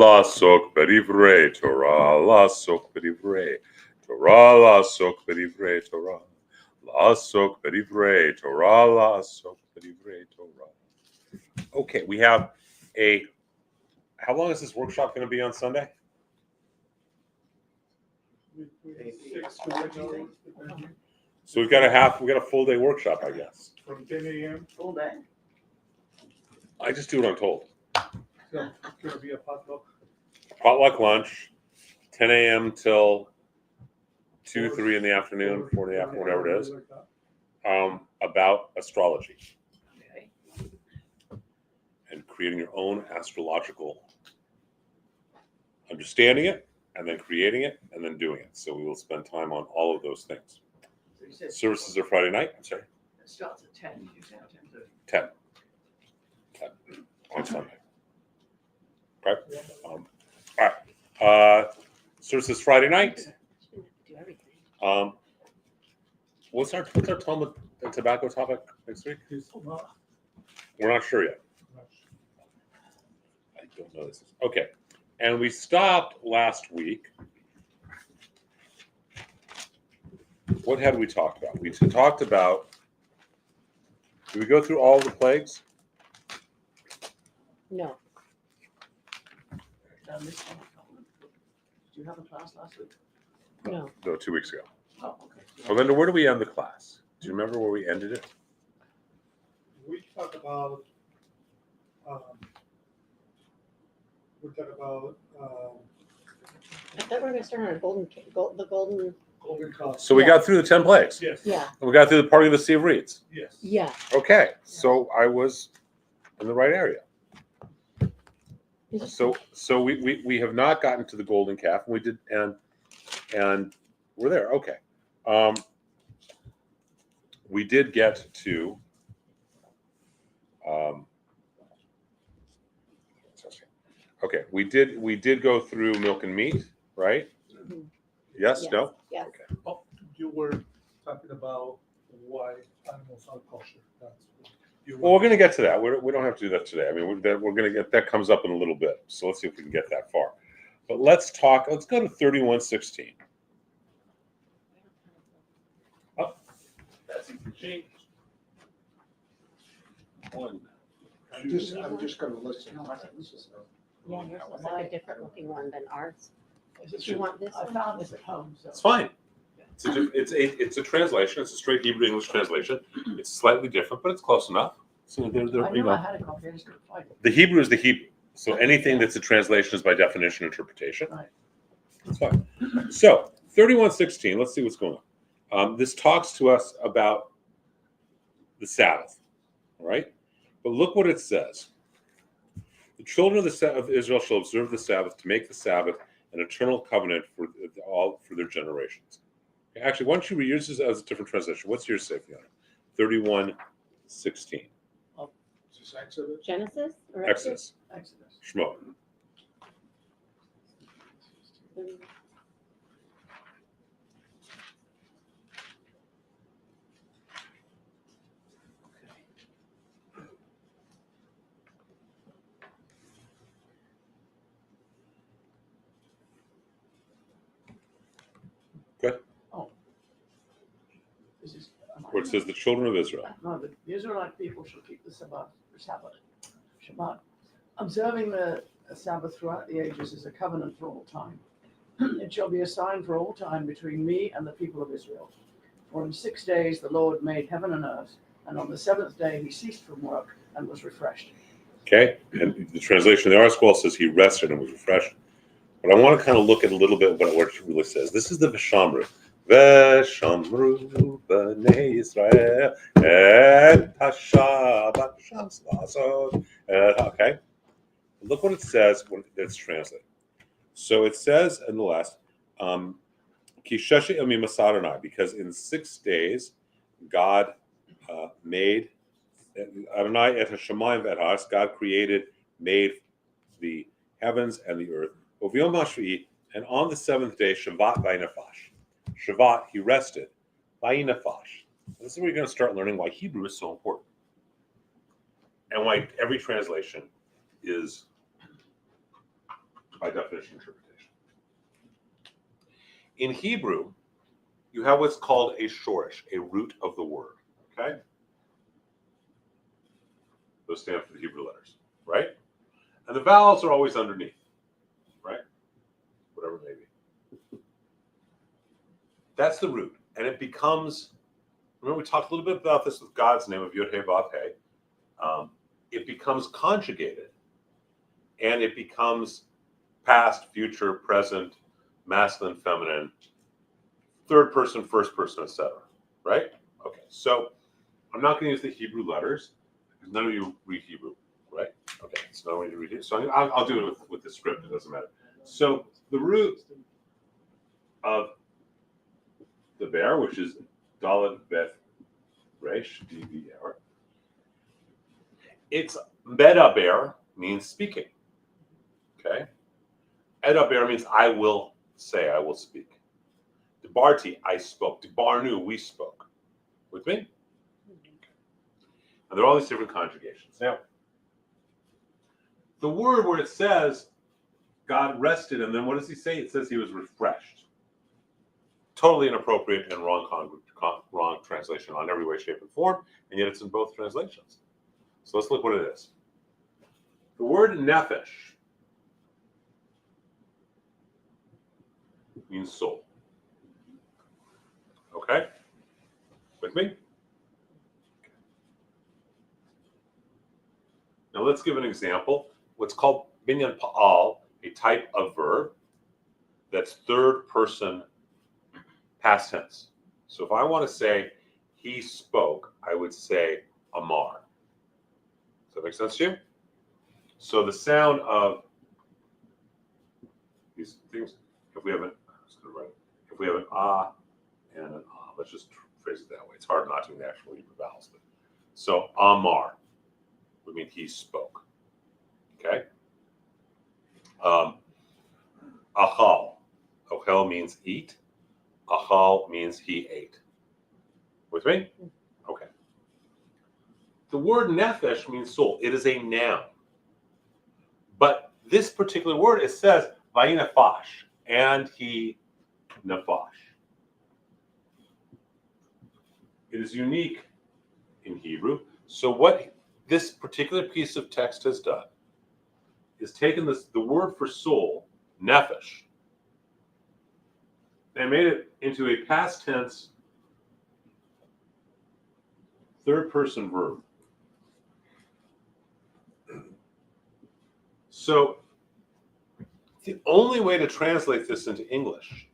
לעסוק בדברי תורה, לעסוק בדברי תורה, לעסוק בדברי תורה, לעסוק בדברי תורה, לעסוק בדברי תורה. Okay, we have a, how long is this workshop going to be on Sunday? 6 to 8. So we've got a full day workshop, I guess. From 10 a.m. Full day? I just do what I'm told. So it's going to be a potluck. Potluck lunch, 10 a.m. till 2, 3 in the afternoon, 4 in the afternoon, whatever it is, Like that. about astrology Okay. and creating your own astrological, understanding it, and then creating it, and then doing it. So we will spend time on all of those things. So you said Services are Friday night. I'm sorry, it starts at 10. You say at 10:30. 10 on Sunday. Okay. All right. Services Friday night. Do everything. What's our Talmud and tobacco topic next week? Well, We're not sure yet. I don't know this. Okay. And we stopped last week. What had we talked about? We talked about, did we go through all the plagues? No. This one. Did you have a class last week? No. No, 2 weeks ago. Oh, okay. Well, Linda, where do we end the class? Do you remember where we ended it? we talk about I thought we were going to start on a the golden. golden calf. So we got through the 10 plagues. Yes. Yeah. And we got through the parting of the Sea of Reeds. Yes. Yeah. Okay. So I was in the right area. Is it- So we have not gotten to the golden calf, and we did, and we're there. Okay. We did get to okay, we did go through milk and meat, right? Mhm. Yes, Yes. no? Yes. Okay. Oh, you were talking about why animals are kosher. That's what you Well, we're going to get to that. We don't have to do that today. I mean, we're going to get that comes up in a little bit. So let's see if we can get that far. But let's go to 31:16. That's changed. One. I'm just going to listen. No, I think this is. Yeah, yours looks like a different looking one than ours. Is Do it you want this I one? found this at home. So. It's fine. It's a translation. It's a straight Hebrew English translation. It's slightly different, but it's close enough. So I you know I know, had a copy. I just couldn't find it. the Hebrew is the Hebrew. So anything that's a translation is by definition interpretation. Right. That's fine. So 31:16. Let's see what's going on. This talks to us about the Sabbath. All right. But look what it says. The children of Israel shall observe the Sabbath to make the Sabbath an eternal covenant for their generations. Actually, why don't you read yours as a different translation? What's yours say, Fiona? 31:16. Is this Exodus? Genesis or Exodus. Exodus. Shmo. This is. Where it says the children of Israel. No, the Israelite people shall keep the Shabbat, observing the Sabbath throughout the ages is a covenant for all time. It shall be a sign for all time between me and the people of Israel. For in 6 days the Lord made heaven and earth, and on the seventh day he ceased from work and was refreshed. Okay, and the translation of the article says he rested and was refreshed. But I want to kind of look at a little bit what it really says. This is the Veshamru. Veshamru b'nei Yisrael et hashabat shas la'asot. Okay, look what it says when it's translated. So it says in the last, Ki sheshi yamim asar Adonai, because in 6 days God made Adonai et hashamayim v'et haaretz. God made the heavens and the earth. Uv'yom hashvi'i, and on the seventh day, Shabbat v'nafash. Shabbat, he rested. V'nafash. This is where you're going to start learning why Hebrew is so important, and why every translation is by definition interpretation. In Hebrew, you have what's called a shorish, a root of the word. Okay? Those stand for the Hebrew letters, right? And the vowels are always underneath, right? Whatever it may be. That's the root. And it becomes, remember we talked a little bit about this with God's name of Yod He Vav He. It becomes conjugated. And it becomes past, future, present, masculine, feminine, third person, first person, etc. Right? Okay, so I'm not going to use the Hebrew letters because none of you read Hebrew, right? Okay, so none of you read it. So I'll do it with the script. It doesn't matter. So the root of the bear, which is Dalet Beth Resh, DBR, it's medaber means speaking. Okay? Edaber means I will say, I will speak. Debarti, I spoke. Debarnu, we spoke. With me? And there are all these different conjugations. Now, the word where it says God rested, and then what does he say? It says he was refreshed. Totally inappropriate and wrong translation on every way, shape, and form, and yet it's in both translations. So let's look what it is. The word nephesh means soul. Okay? With me? Now let's give an example. What's called binyan pa'al, a type of verb that's third person past tense. So if I want to say he spoke, I would say amar. Does that make sense to you? So the sound of these things, if we have an ah and an ah, let's just phrase it that way. It's hard not to in the actual Hebrew vowels. But, so amar would mean he spoke. Okay? Achal. Ochel means eat. Achal means he ate. With me? Okay. The word nephesh means soul. It is a noun. But this particular word, it says vayinafash, and he nafash. It is unique in Hebrew. So what this particular piece of text has done is taken the word for soul, nephesh, and made it into a past tense third person verb. So the only way to translate this into English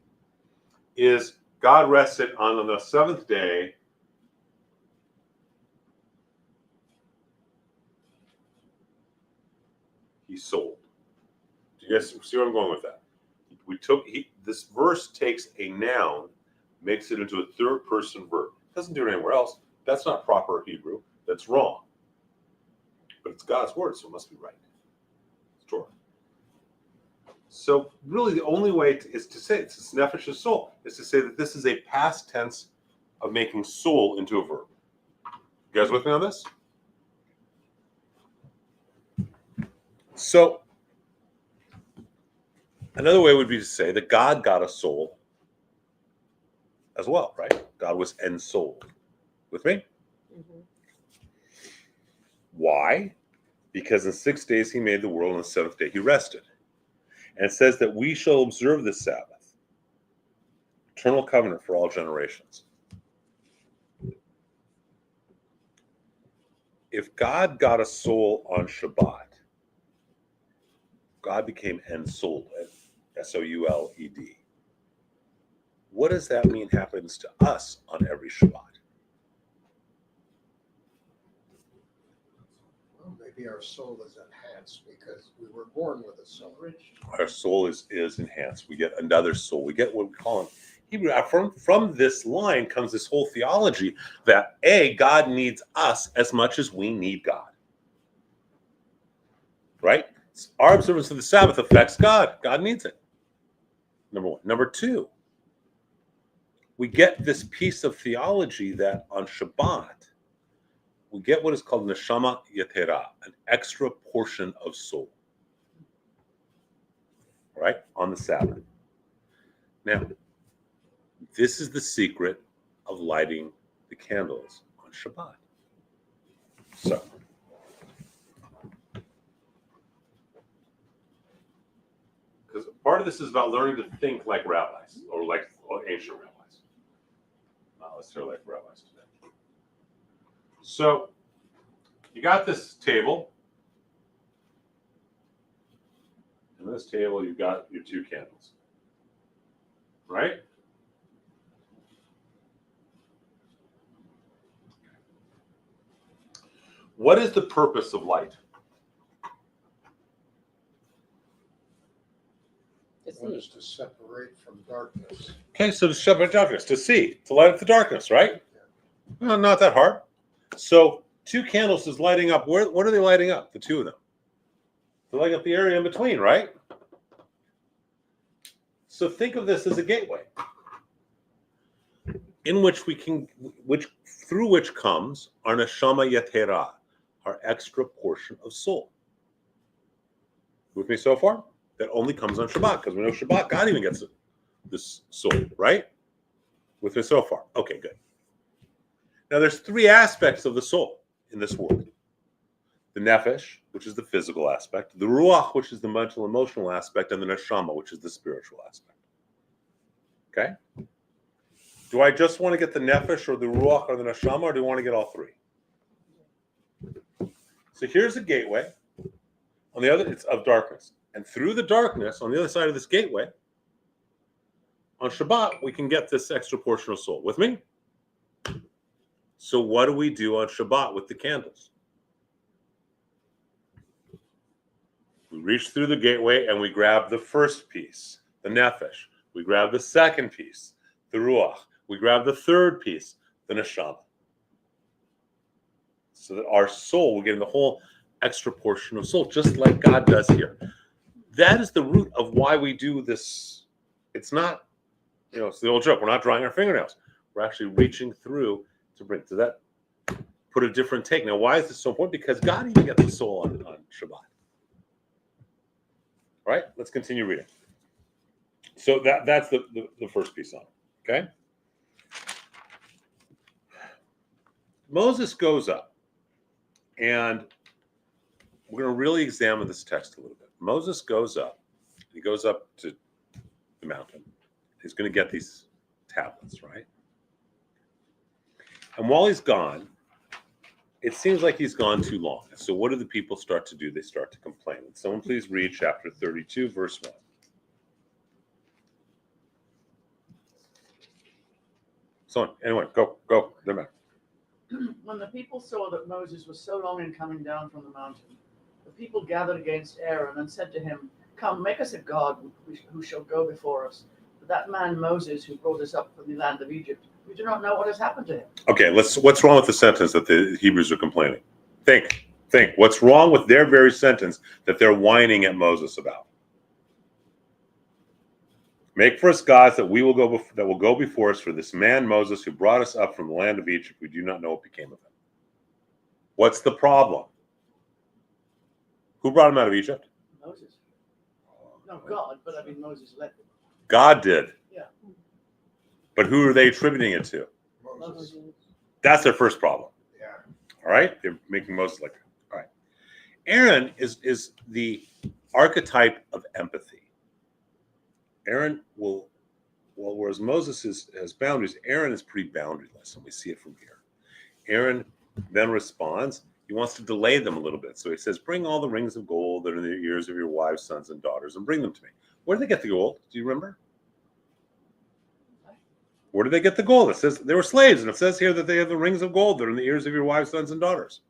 is God rested on the seventh day. He sold. Do you guys see where I'm going with that? This verse takes a noun, makes it into a third person verb. Doesn't do it anywhere else. That's not proper Hebrew. That's wrong. But it's God's word, so it must be right. It's Torah. So really, the only way is to say it's nephesh of soul, is to say that this is a past tense of making soul into a verb. You guys with me on this? So another way would be to say that God got a soul as well, right? God was ensouled. With me? Mhm. Why? Because in 6 days he made the world, and the seventh day he rested. And it says that we shall observe the Sabbath, eternal covenant for all generations. If God got a soul on Shabbat, God became ensouled, S-O-U-L-E-D. What does that mean happens to us on every Shabbat? Well, maybe our soul is enhanced because we were born with a soul. Our soul is enhanced. We get another soul. We get what we call in Hebrew. From this line comes this whole theology that God needs us as much as we need God. Right? Our observance of the Sabbath affects God. God needs it. Number one. Number two, we get this piece of theology that on Shabbat, we get what is called neshama yetera, an extra portion of soul. right? On the Sabbath. Now, this is the secret of lighting the candles on Shabbat. So, because part of this is about learning to think like rabbis, or like ancient rabbis. Not necessarily like rabbis today. So, you got this table. And this table, you've got your two candles. Right? What is the purpose of light? One is to separate from darkness. Okay, so to separate darkness, to see, to light up the darkness, right? Well, not that hard. So two candles is lighting up. What are they lighting up? The two of them. They're lighting up the area in between, right? So think of this as a gateway, in which we can, through which comes our neshama yetera, our extra portion of soul. With me so far? That only comes on Shabbat, because we know Shabbat, God even gets this soul, right? With me so far? Okay, good. Now there's three aspects of the soul in this world. The nefesh, which is the physical aspect, the ruach, which is the mental, emotional aspect, and the neshama, which is the spiritual aspect. Okay? Do I just want to get the nefesh or the ruach or the neshama, or do I want to get all three? So here's a gateway. On the other, it's of darkness. And through the darkness, on the other side of this gateway, on Shabbat, we can get this extra portion of soul. With me? So what do we do on Shabbat with the candles? We reach through the gateway and we grab the first piece, the nefesh. We grab the second piece, the ruach. We grab the third piece, the neshama. So that our soul, we're getting the whole extra portion of soul, just like God does here. That is the root of why we do this. It's not, it's the old joke. We're not drying our fingernails. We're actually reaching through to bring to that, put a different take. Now, why is this so important? Because God even gets the soul on Shabbat. All right, let's continue reading. So that's the first piece on it, okay? Moses goes up, and we're going to really examine this text a little bit. Moses goes up. He goes up to the mountain. He's going to get these tablets, right? And while he's gone, it seems like he's gone too long. So what do the people start to do? They start to complain. Would someone please read chapter 32, verse 1. Someone, anyone, go. They're back. When the people saw that Moses was so long in coming down from the mountain, the people gathered against Aaron and said to him, "Come, make us a god who shall go before us. But that man Moses, who brought us up from the land of Egypt, we do not know what has happened to him." Okay, what's wrong with the sentence that the Hebrews are complaining? Think. What's wrong with their very sentence that they're whining at Moses about? Make for us gods that will go before us. For this man Moses, who brought us up from the land of Egypt, we do not know what became of him. What's the problem? Who brought him out of Egypt? Moses. No, God, but I mean Moses led them. God did. Yeah. But who are they attributing it to? Moses. That's their first problem. Yeah. All right? They're making Moses like that. All right. Aaron is the archetype of empathy. Aaron whereas Moses has boundaries, Aaron is pretty boundaryless, and we see it from here. Aaron then responds. He wants to delay them a little bit. So he says, "Bring all the rings of gold that are in the ears of your wives, sons, and daughters, and bring them to me." Where did they get the gold? Do you remember? Where did they get the gold? It says they were slaves, and it says here that they have the rings of gold that are in the ears of your wives, sons, and daughters.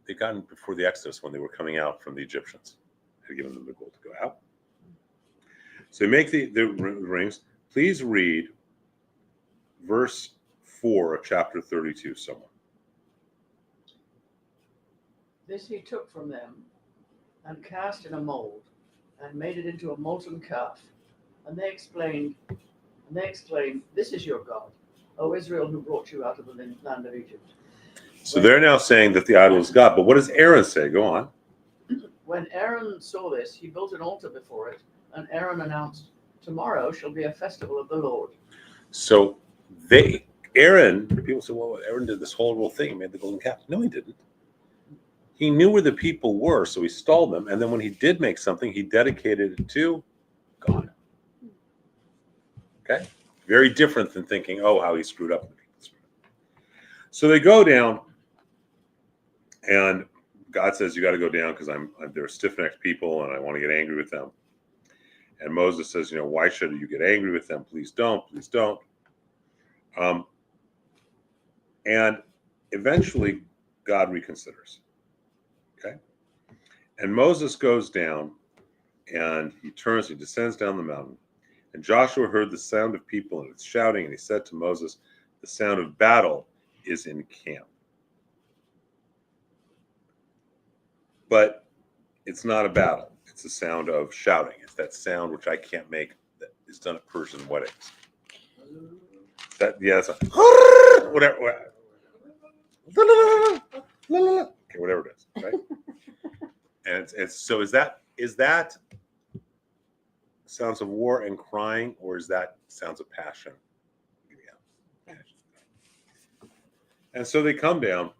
They got it before the Exodus when they were coming out from the Egyptians. They had given them the gold to go out. So make the rings. Please read verse 4 of chapter 32, someone. This he took from them and cast in a mold and made it into a molten calf. And they exclaimed, "This is your God, O Israel, who brought you out of the land of Egypt." So they're now saying that the idol is God. But what does Aaron say? Go on. when Aaron saw this, he built an altar before it, and Aaron announced, "Tomorrow shall be a festival of the Lord." So people say, well, Aaron did this horrible thing. He made the golden calf. No, he didn't. He knew where the people were, so he stalled them. And then when he did make something, he dedicated it to God. Okay? Very different than thinking, oh, how he screwed up. So they go down, and God says, you got to go down because they're stiff-necked people, and I want to get angry with them. And Moses says, why should you get angry with them? Please don't. Please don't. And eventually, God reconsiders. Okay? And Moses goes down, and he descends down the mountain. And Joshua heard the sound of people, and it's shouting, and he said to Moses, the sound of battle is in camp. But it's not a battle. It's the sound of shouting. It's that sound which I can't make that is done at Persian weddings. It's a whatever. Okay, whatever it is, right? And it's so is that sounds of war and crying, or is that sounds of passion? Yeah. And so they come down,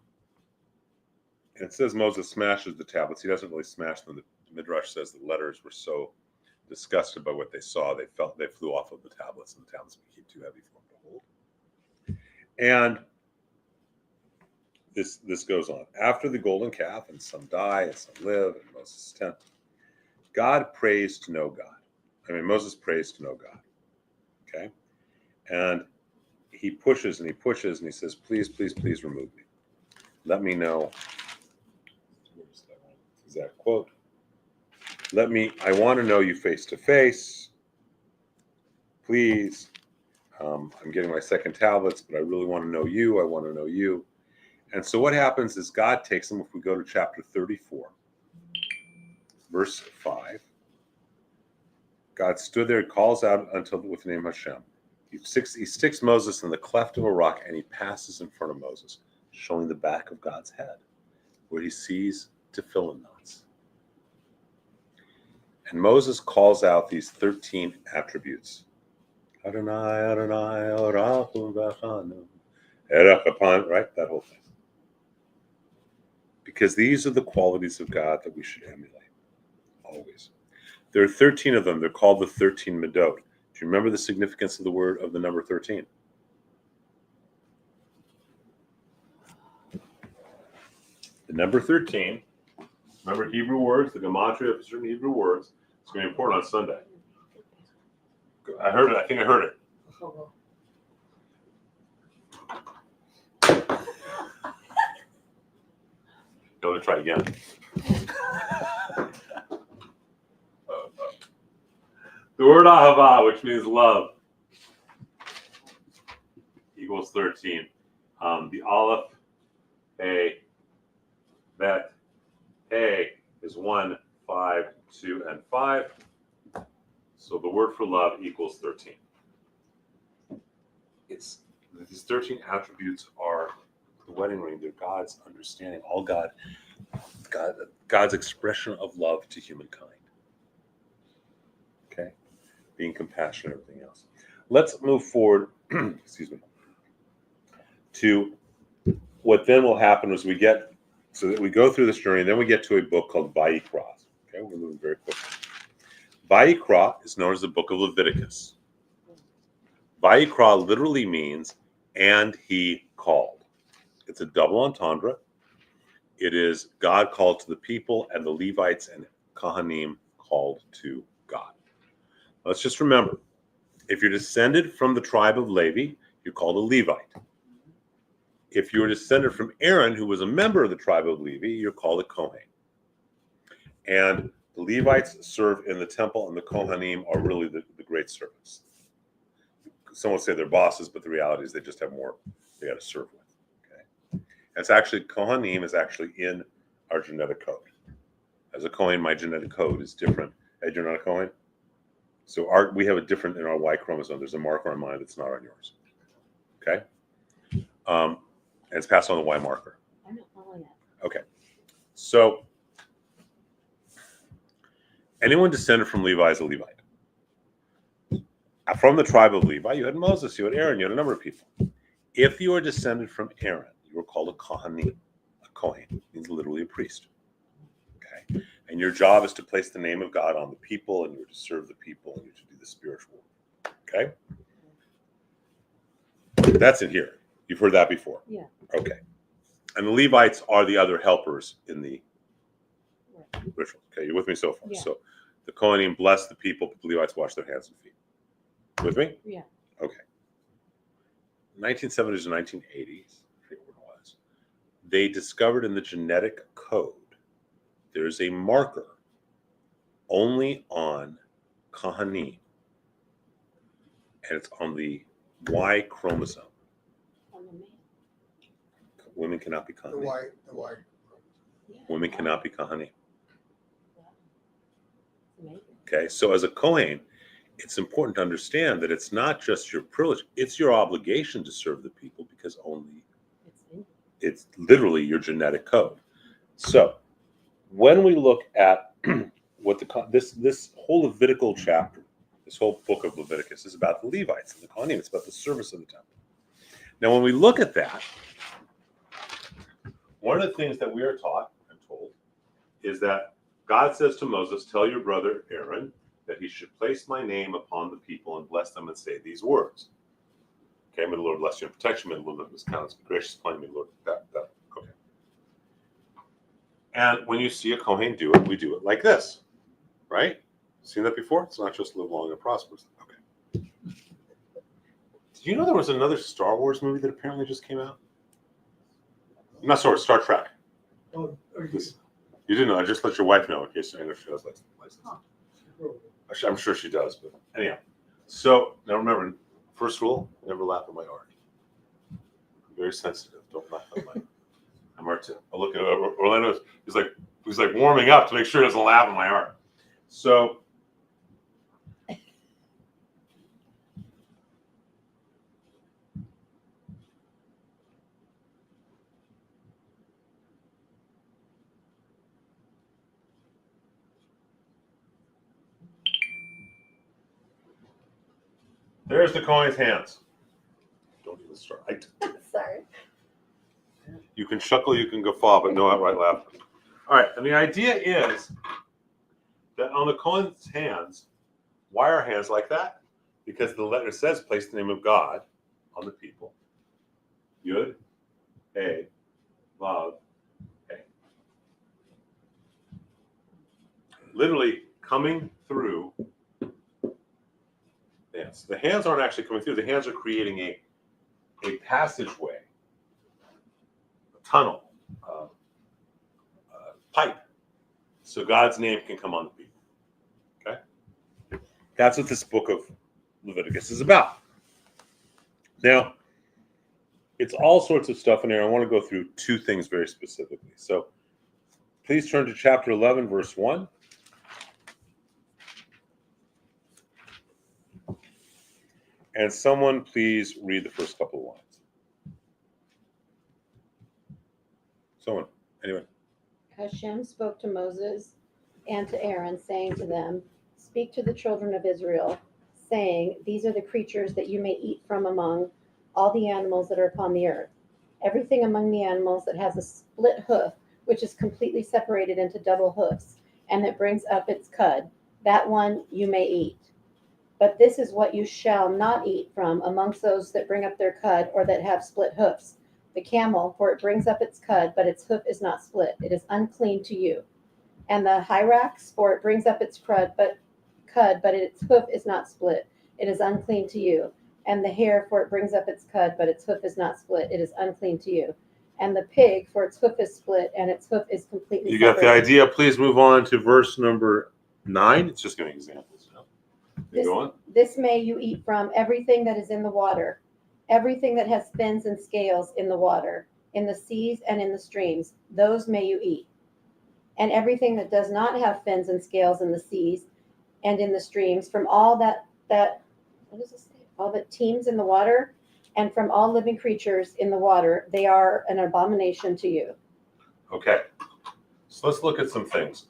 and it says Moses smashes the tablets. He doesn't really smash them. The Midrash says the letters were so disgusted by what they saw, they flew off of the tablets, and the tablets became too heavy for them to hold. And this goes on. After the golden calf, and some die, and some live, and Moses' tent, God prays to know God. Moses prays to know God. Okay? And he pushes, and he says, please, please, please remove me. Let me know. Where's that one? Exact quote. I want to know you face to face. Please. I'm getting my second tablets, but I really want to know you. I want to know you. And so what happens is God takes them, if we go to chapter 34, verse 5, God stood there, calls out with the name Hashem. He sticks Moses in the cleft of a rock, and he passes in front of Moses, showing the back of God's head, where he sees tefillin knots. And Moses calls out these 13 attributes. Adonai, Adonai, Orachu V'chanu, Erech, right? That whole thing. Because these are the qualities of God that we should emulate, always. There are 13 of them. They're called the 13 Midot. Do you remember the significance of the number 13? The number 13, remember Hebrew words, the gematria of certain Hebrew words. It's going to be important on Sunday. I heard it. I think I heard it. Go to try again. The word ahava, which means love, equals 13. The aleph, a, bet, a is 1, 5, 2, and 5. So the word for love equals 13. These 13 attributes are the wedding ring. They're God's understanding, all God's expression of love to humankind. Okay? Being compassionate and everything else. Let's move forward, excuse me, to what then will happen as we go through this journey, and then we get to a book called Vayikra. Okay, we're moving very quickly. Vayikra is known as the book of Leviticus. Vayikra literally means, and he called. It's a double entendre. It is God called to the people, and the Levites and Kohanim called to God. Let's just remember, if you're descended from the tribe of Levi, you're called a Levite. If you're descended from Aaron, who was a member of the tribe of Levi, you're called a Kohen. And the Levites serve in the temple, and the Kohanim are really the great servants. Some would say they're bosses, but the reality is they just have more they got to serve with. Okay, and it's actually Kohanim is actually in our genetic code. As a Kohen, my genetic code is different. Ed, you're not a Kohen, so we have a different in our Y chromosome. There's a marker on mine that's not on yours. Okay, and it's passed on the Y marker. I'm not following that. Okay, so anyone descended from Levi is a Levite. From the tribe of Levi, you had Moses, you had Aaron, you had a number of people. If you are descended from Aaron, you are called a Kohanim. A Kohen means literally a priest. Okay, and your job is to place the name of God on the people, and you're to serve the people, and you're to do the spiritual work. Okay, that's in here. You've heard that before. Yeah. Okay, and the Levites are the other helpers in the ritual. Okay, you're with me so far. Yeah. So the Kohanim bless the people, but the Levites wash their hands and feet. With me? Yeah. Okay. 1970s and 1980s, I forget what it was, they discovered in the genetic code there's a marker only on Kohanim, and it's on the Y chromosome. On the man. Women cannot be The Kohanim. white. Yeah. Women cannot be Kohanim. Wow. Amazing. Okay, so as a Kohen, it's important to understand that it's not just your privilege, it's your obligation to serve the people, because it's literally your genetic code. So when we look at what this whole Levitical chapter, this whole book of Leviticus is about the Levites and the Kohanim. It's about the service of the temple. Now, when we look at that, one of the things that we are taught and told is that God says to Moses, tell your brother Aaron that he should place my name upon the people and bless them and say these words. Okay, may the Lord bless you and protect you. May the Lord live in his countenance, be gracious upon you. May the Lord, that. Okay. And when you see a Kohen do it, we do it like this, right? Seen that before? It's not just live long and prosper. Okay. Did you know there was another Star Wars movie that apparently just came out? Not Star Wars, Star Trek. Oh, are you- This, you didn't know. I just let your wife know in case I know she has license. I'm sure she does, but anyhow. So now remember, first rule: never laugh at my art. I'm very sensitive. Don't laugh at my art too. I look at Orlando. He's like warming up to make sure he doesn't laugh at my art. So there's the Kohen's hands. Don't even start. Sorry. You can chuckle, you can guffaw, but no outright laughter. All right, and the idea is that on the Kohen's hands, why are hands like that? Because the letter says, place the name of God on the people. Yud, Hey, Vav, Hey. Literally coming through the hands. The hands aren't actually coming through. The hands are creating a passageway, a tunnel, pipe, so God's name can come on the people. Okay? That's what this book of Leviticus is about. Now, it's all sorts of stuff in here. I want to go through two things very specifically. So please turn to chapter 11, verse 1. And someone please read the first couple of lines. Someone, anyone. Hashem spoke to Moses and to Aaron, saying to them, speak to the children of Israel, saying, these are the creatures that you may eat from among all the animals that are upon the earth. Everything among the animals that has a split hoof, which is completely separated into double hoofs, and that brings up its cud, that one you may eat. But this is what you shall not eat from amongst those that bring up their cud or that have split hoofs. The camel, for it brings up its cud, but its hoof is not split. It is unclean to you. And the hyrax, for it brings up its cud, but its hoof is not split. It is unclean to you. And the hare, for it brings up its cud, but its hoof is not split. It is unclean to you. And the pig, for its hoof is split, and its hoof is completely You got the separated. idea. Please move on to verse number 9. It's just giving examples. Go on. This may you eat from everything that is in the water, everything that has fins and scales in the water, in the seas and in the streams, those may you eat. And everything that does not have fins and scales in the seas and in the streams, from all that what does it say? All that teems in the water, and from all living creatures in the water, they are an abomination to you. Okay. So let's look at some things.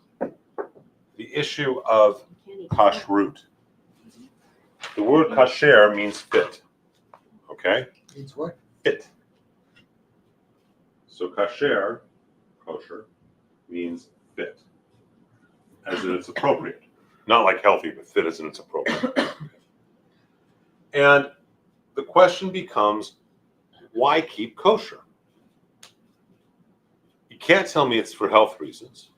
The issue of Can't eat kashrut. The word kasher means fit. Okay? Means what? Fit. So kasher, kosher, means fit. As in it's appropriate. Not like healthy, but fit as in it's appropriate. And the question becomes, why keep kosher? You can't tell me it's for health reasons.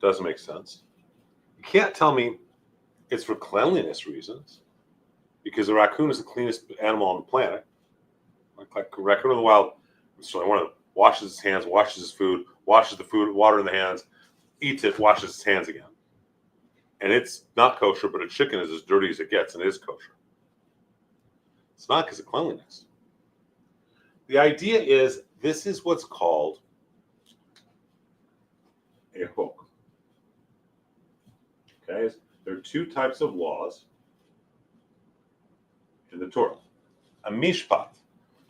Doesn't make sense. You can't tell me it's for cleanliness reasons, because a raccoon is the cleanest animal on the planet. Like a raccoon in the wild, so I want to washes his hands, washes his food, washes the food, water in the hands, eats it, washes his hands again. And it's not kosher, but a chicken is as dirty as it gets and it is kosher. It's not because of cleanliness. The idea is this is what's called a hook. Okay, there are two types of laws in the Torah. A mishpat,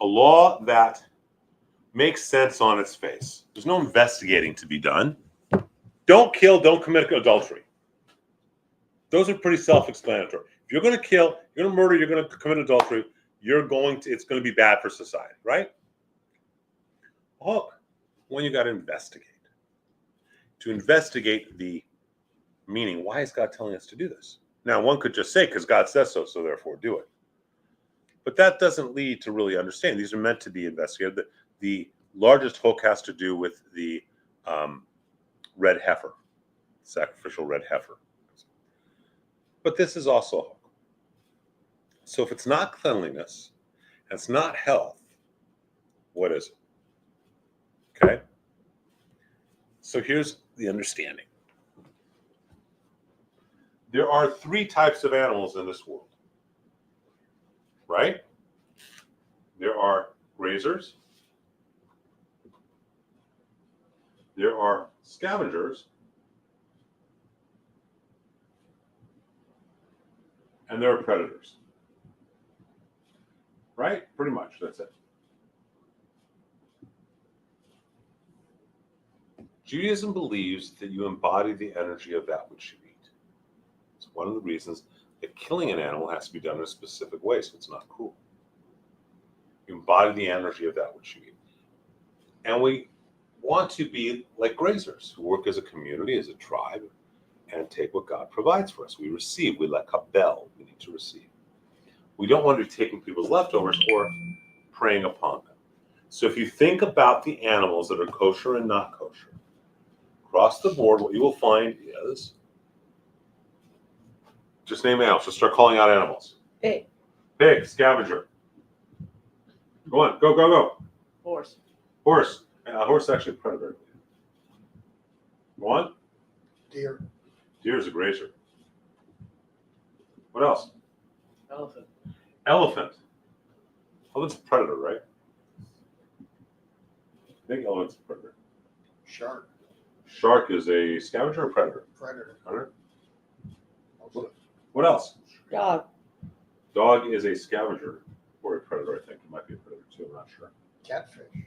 a law that makes sense on its face. There's no investigating to be done. Don't kill, don't commit adultery. Those are pretty self-explanatory. If you're going to kill, you're going to murder, you're going to commit adultery, it's going to be bad for society, right? Hook, when you got to investigate. To investigate the meaning, why is God telling us to do this? Now, one could just say, because God says so, so therefore do it. But that doesn't lead to really understanding. These are meant to be investigated. The largest hook has to do with the red heifer, sacrificial red heifer. But this is also a hook. So if it's not cleanliness, and it's not health, what is it? Okay? So here's the understanding. There are three types of animals in this world, right? There are grazers, there are scavengers, and there are predators. Right? Pretty much, that's it. Judaism believes that you embody the energy of that which you eat. It's one of the reasons that killing an animal has to be done in a specific way so it's not cruel. You embody the energy of that which you eat. And we want to be like grazers who work as a community, as a tribe, and take what God provides for us. We receive, we let kabel, we need to receive. We don't want to be taking people's leftovers or preying upon them. So if you think about the animals that are kosher and not kosher, across the board, what you will find is, just name animals, just start calling out animals. Pig. Pig, scavenger. Go on, go, go, go. Horse. Horse. Horse is actually a predator. Go on. Deer. Deer is a grazer. What else? Elephant. Elephant. Elephant's a predator, right? I think elephant's a predator. Shark. Shark is a scavenger or predator? Predator. Predator. Also, What else? Dog. Dog is a scavenger or a predator, I think. It might be a predator too, I'm not sure. catfish.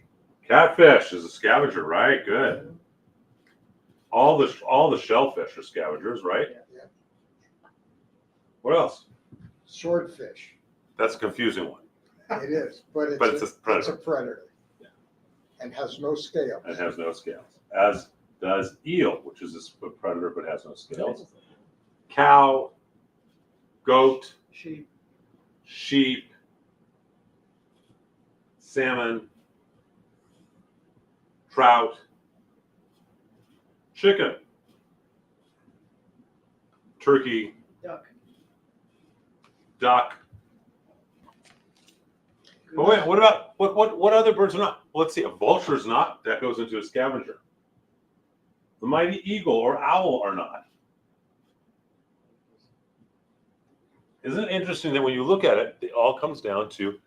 Catfish is a scavenger, right? Good. All the shellfish are scavengers, right? Yeah. What else? Swordfish. That's a confusing one. It is, but it's, But it's a predator. It's a predator. Yeah. And has no scales. It has no scales. As does eel, which is a predator but has no scales. Cow, goat, Sheep. sheep, salmon, trout, chicken, turkey, Duck. duck. But wait, what about what other birds are not? Well, let's see. A vulture is not. That goes into a scavenger. The mighty eagle or owl are not. Isn't it interesting that when you look at it, it all comes down to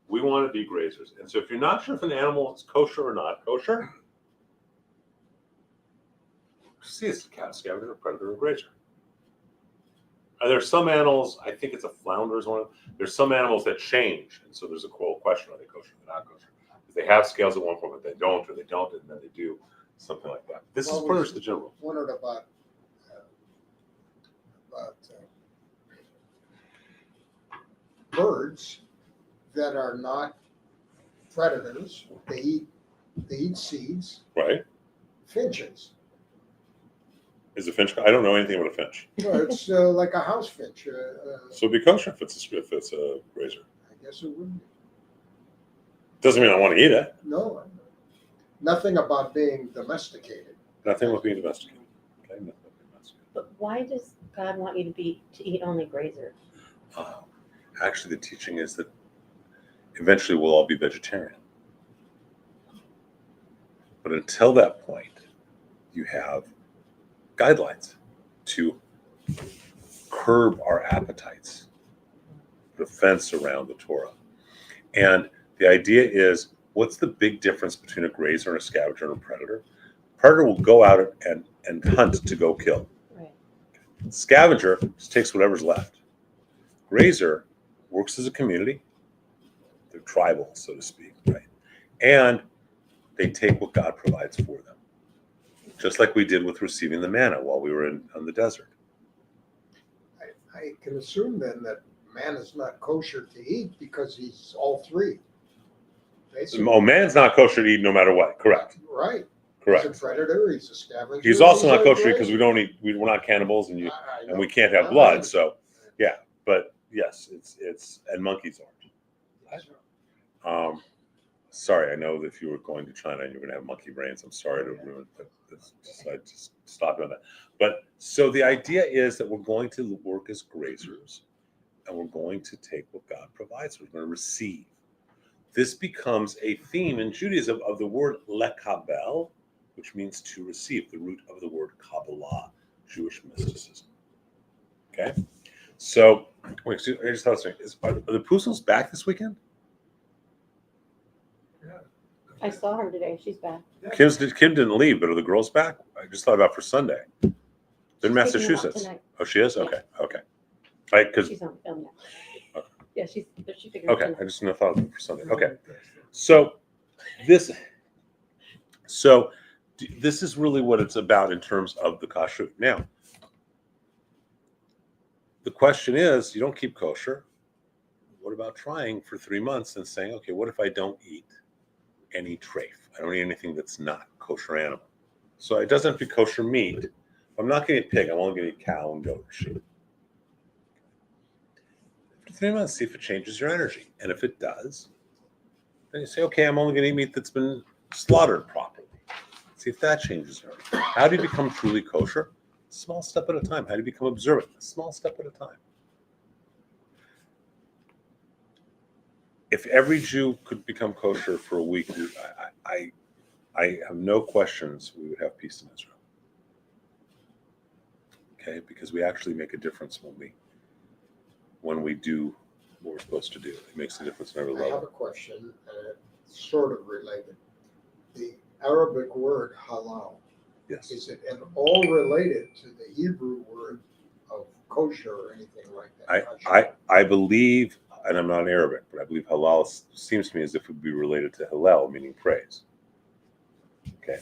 we want to be grazers. And so if you're not sure if an animal is kosher or not kosher, see it's a cat, scavenger, a predator, or grazer. And there's some animals, I think it's a flounder is one of them. There's some animals that change. And so there's a question, are they kosher or not kosher? If they have scales at one point, but they don't, or they don't, and then they do, something like that. This is Well, pretty much the general. Wondered about birds that are not predators. They eat seeds. Right? Finches. Is a finch? I don't know anything about a finch. Well, it's like a house finch. So it'd be kosher if it's a grazer. I guess it would be. Doesn't mean I want to eat it. No, nothing about being domesticated. Nothing with being domesticated. Okay, nothing with being domesticated. But why does God want you to eat only grazer? Actually, the teaching is that eventually we'll all be vegetarian. But until that point, you have guidelines to curb our appetites, put a fence around the Torah. And the idea is, what's the big difference between a grazer and a scavenger and a predator? Predator will go out and hunt to go kill. Right. Scavenger just takes whatever's left. Grazer works as a community. They're tribal, so to speak, right? And they take what God provides for them. Just like we did with receiving the manna while we were on the desert. I can assume then that man is not kosher to eat because he's all three. Basically. Oh, man's not kosher to eat no matter what. Correct. Right. Correct. He's a predator. He's a scavenger. He's also not a kosher because grazer. we don't eat. We're not cannibals, and I know. we can't have I blood. know. So, yeah. But yes, it's and monkeys aren't. Sorry, I know that if you were going to China and you're going to have monkey brains, I'm sorry to ruin it. I just stop doing that. But so the idea is that we're going to work as grazers, and we're going to take what God provides. We're going to receive. This becomes a theme in Judaism of the word lekabel, which means to receive, the root of the word Kabbalah, Jewish mysticism. Okay? So, wait, I just thought something. Are the Pusels back this weekend? Yeah. I saw her today. She's back. Kim didn't leave, but are the girls back? I just thought about for Sunday. They're in She's taking them out Massachusetts. tonight. Oh, she is? Yeah. Okay. Right, because She's on film now. Okay. Yeah, she's figuring okay, I just thought of it for Sunday. Oh, Okay, so this is really what it's about in terms of the kashrut. Now, the question is, you don't keep kosher. What about trying for 3 months and saying, okay, what if I don't eat any treif? I don't eat anything that's not kosher animal. So it doesn't have to be kosher meat. I'm not going to eat pig. I'm only going to eat cow and goat or sheep. After 3 months, see if it changes your energy. And if it does, then you say, okay, I'm only going to eat meat that's been slaughtered properly. See if that changes your energy. How do you become truly kosher? Small step at a time. How do you become observant? A small step at a time. If every Jew could become kosher for a week, I have no questions we would have peace in Israel. Okay, because we actually make a difference when we do what we're supposed to do. It makes a difference in every I have level. a question, sort of related. The Arabic word halal, Yes. is it at all related to the Hebrew word of kosher or anything like that? I believe, and I'm not Arabic, but I believe halal seems to me as if it would be related to hallel, meaning praise. Okay.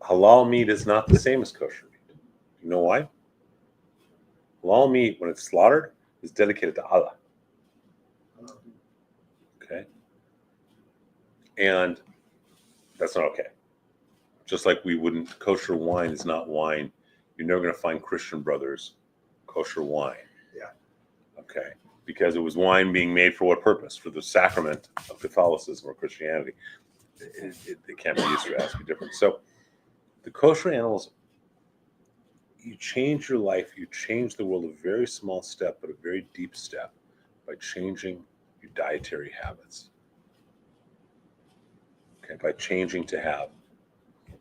Halal meat is not the same as kosher meat. You know why? Halal meat, when it's slaughtered, is dedicated to Allah. Okay. And that's not okay. Just like we wouldn't, kosher wine is not wine. You're never going to find Christian brothers kosher wine. Yeah. Okay. Because it was wine being made for what purpose? For the sacrament of Catholicism or Christianity. It can't be used for it has to be different. So the kosher animals, you change your life, you change the world a very small step, but a very deep step by changing your dietary habits. Okay, by changing to have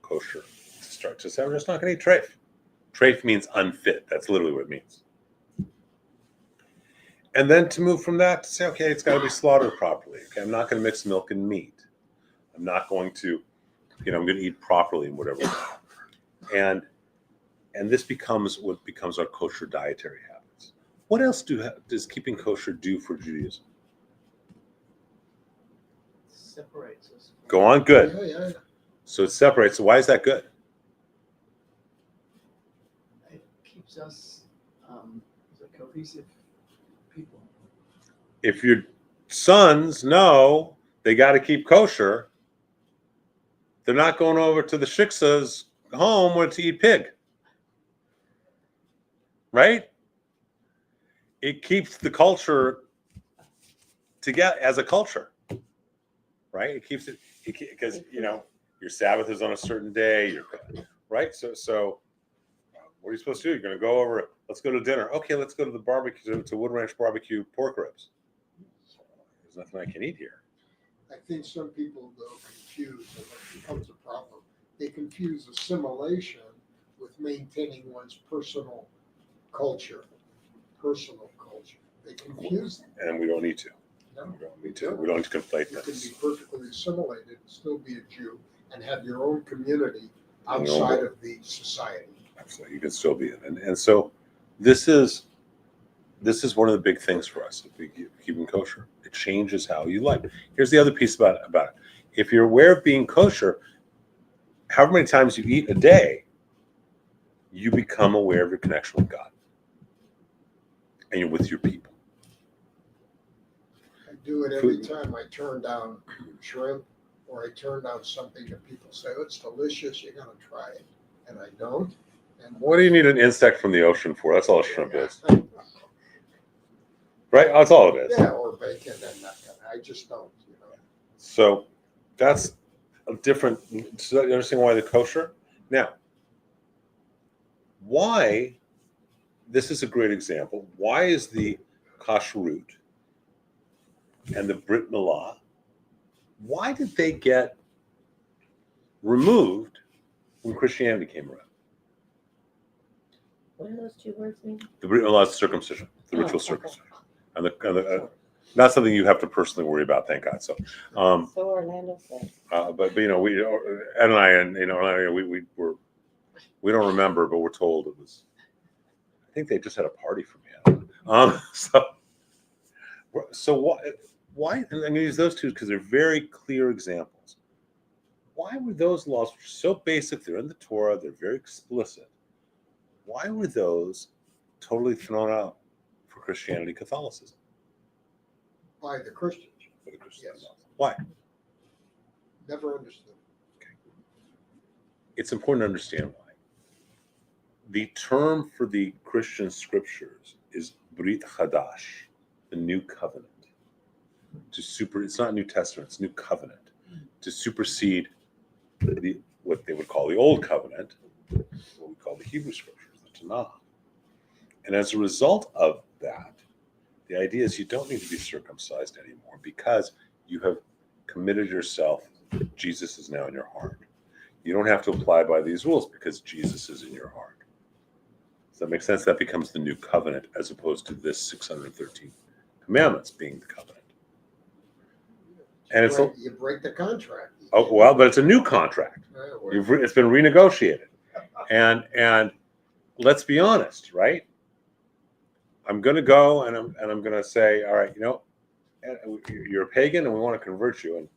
kosher. Start to say, I'm just not going to eat treif. Treif means unfit. That's literally what it means. And then to move from that to say, okay, it's got to be slaughtered properly. Okay, I'm not going to mix milk and meat. I'm not going to, I'm going to eat properly and whatever. And this becomes what becomes our kosher dietary habits. What else does keeping kosher do for Judaism? Separates us. Go on, good. Yeah. So it separates. So why is that good? It keeps us as a cohesive people. if your sons know they got to keep kosher, they're not going over to the shiksa's home to eat pig. Right? It keeps the culture together as a culture. Right? It keeps it because your Sabbath is on a certain day. Right? So what are you supposed to do? You're going to go over. Let's go to dinner. Okay, let's go to the barbecue to Wood Ranch Barbecue pork ribs. There's nothing I can eat here. I think some people though confuse, and it becomes a problem. They confuse assimilation with maintaining one's personal culture. They confuse them. And we don't need to. No, We don't need to. We don't need to conflate you can this. be perfectly assimilated and still be a Jew and have your own community outside of the society. Absolutely, you can still be in, and so this is one of the big things for us. If we keep kosher, it changes how you live. Here's the other piece about it. If you're aware of being kosher, however many times you eat a day, you become aware of your connection with God, and you're with your people. I do it every time I turn down shrimp or I turn down something that people say, oh, it's delicious, you're gonna try it, and I don't. And What do you need an insect from the ocean for? That's all a shrimp is, right? That's all it is. Yeah, or bacon and that. I just don't. So that's a different. So you understand why they're kosher? Now, why? This is a great example. Why is the kashrut and the Brit Milah? Why did they get removed when Christianity came around? What do those two words mean? The Brit Milah is circumcision, the Oh, ritual okay. circumcision, and not something you have to personally worry about, thank God. So, So Orlando said. but we Ed and I and Orlando, we don't remember, but we're told it was. I think they just had a party for me. So why? And I'm going to use those two because they're very clear examples. Why were those laws, which are so basic, they're in the Torah, they're very explicit, why were those totally thrown out for Christianity, Catholicism? By the Christians. For the Christians. Yes. Why? Never understood. It's important to understand why. The term for the Christian scriptures is Brit Chadash, the new covenant. It's not New Testament, it's New Covenant. To supersede what they would call the Old Covenant, what we call the Hebrew scriptures, the Tanakh. And as a result of that, the idea is you don't need to be circumcised anymore because you have committed yourself. Jesus is now in your heart. You don't have to apply by these rules because Jesus is in your heart. Does that make sense? That becomes the new covenant as opposed to this 613 commandments being the covenant. And You break the contract. But it's a new contract. It's been renegotiated. And let's be honest, right? I'm going to go and I'm going to say, all right, you're a pagan and we want to convert you.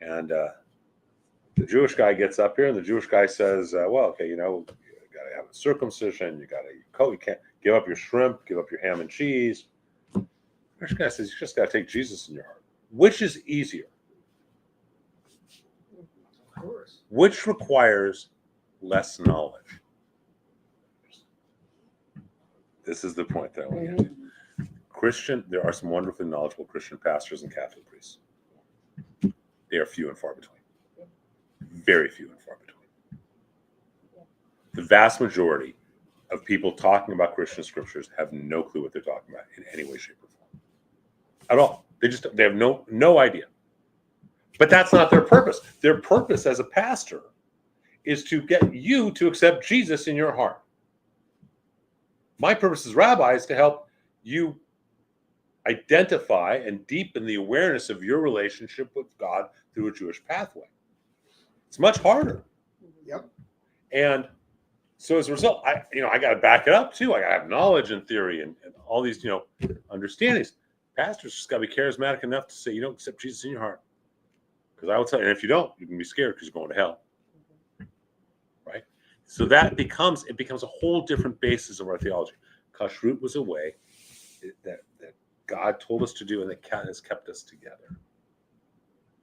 And the Jewish guy gets up here and the Jewish guy says, well, okay, you got to have a circumcision. You can't give up your shrimp, give up your ham and cheese. The Jewish guy says, you just got to take Jesus in your heart. Which is easier? Of course. Which requires less knowledge? This is the point that I want to get to. There are some wonderfully knowledgeable Christian pastors and Catholic priests. They are few and far between. Very few and far between. The vast majority of people talking about Christian scriptures have no clue what they're talking about in any way, shape, or form. At all. They have no idea. But that's not their purpose. Their purpose as a pastor is to get you to accept Jesus in your heart. My purpose as rabbi is to help you identify and deepen the awareness of your relationship with God through a Jewish pathway. It's much harder. Yep. And so as a result, I got to back it up too. I got to have knowledge and theory and all these, understandings. Pastors just got to be charismatic enough to say, you don't accept Jesus in your heart. Because I will tell you, and if you don't, you can be scared because you're going to hell. Right? So it becomes a whole different basis of our theology. Kashrut was a way that God told us to do and that has kept us together.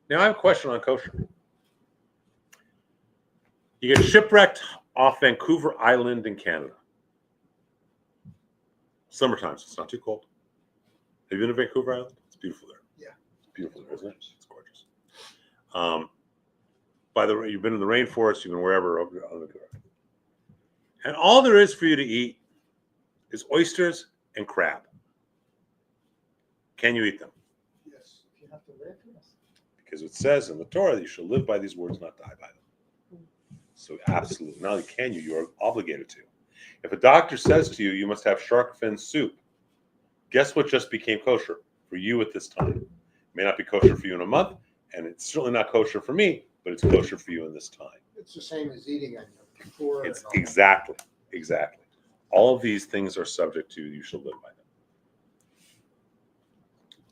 Now, I have a question on kosher. You get shipwrecked off Vancouver Island in Canada. Summertime, so it's not too cold. Have you been to Vancouver Island? It's beautiful there. Yeah. It's beautiful there, isn't it? It's gorgeous. By the way, you've been in the rainforest, you've been wherever. And all there is for you to eat is oysters and crab. Can you eat them? Yes. If you have to live, yes. Because it says in the Torah that you shall live by these words, not die by them. So absolutely, not only can you are obligated to. If a doctor says to you, you must have shark fin soup, guess what just became kosher for you at this time? It may not be kosher for you in a month, and it's certainly not kosher for me, but it's kosher for you in this time. It's the same as eating on Yom Kippur. It's and all that. exactly. All of these things are subject to you shall live by them.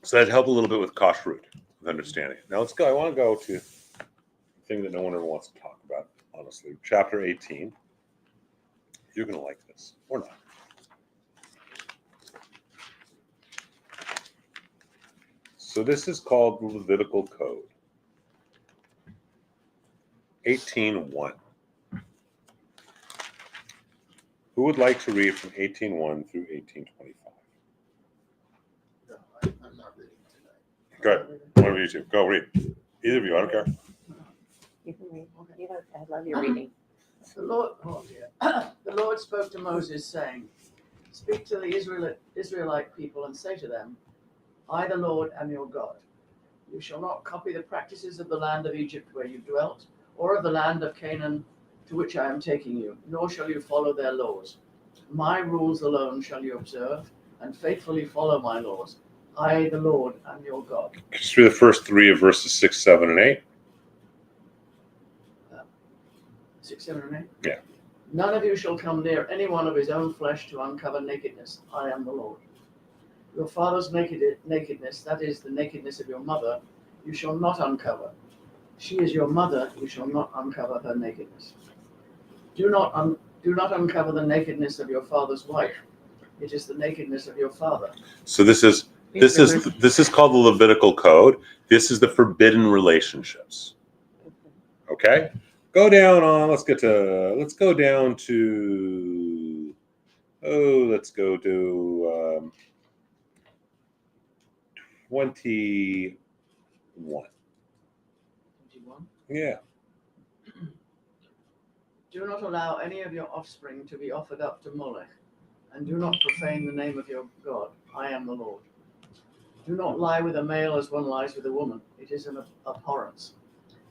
So that helped a little bit with kashrut, with understanding it. Now let's go. I want to go to the thing that no one ever wants to talk about, honestly. Chapter 18. You're going to like this, or not. So this is called the Levitical Code. 18:1. Who would like to read from 18:1 through 18:25? No, I'm not reading tonight. Good. One of you two. Go read. Either of you. I don't care. You can read. I love your reading. The Lord, the Lord spoke to Moses, saying, "Speak to the Israelite people and say to them, I, the Lord, am your God. You shall not copy the practices of the land of Egypt where you dwelt, or of the land of Canaan to which I am taking you, nor shall you follow their laws. My rules alone shall you observe, and faithfully follow my laws. I, the Lord, am your God." Just read the first three of verses 6, 7, and 8. 6, 7, and 8? Yeah. "None of you shall come near any one of his own flesh to uncover nakedness. I am the Lord. Your father's nakedness, that is, the nakedness of your mother, you shall not uncover. She is your mother, you shall not uncover her nakedness. Do not uncover the nakedness of your father's wife. It is the nakedness of your father." So this is called the Levitical Code. This is the forbidden relationships. Okay? Go down on, let's go down to, let's go to 21. 21. Yeah. "Do not allow any of your offspring to be offered up to Molech, and do not profane the name of your God. I am the Lord. Do not lie with a male as one lies with a woman. It is an abhorrence.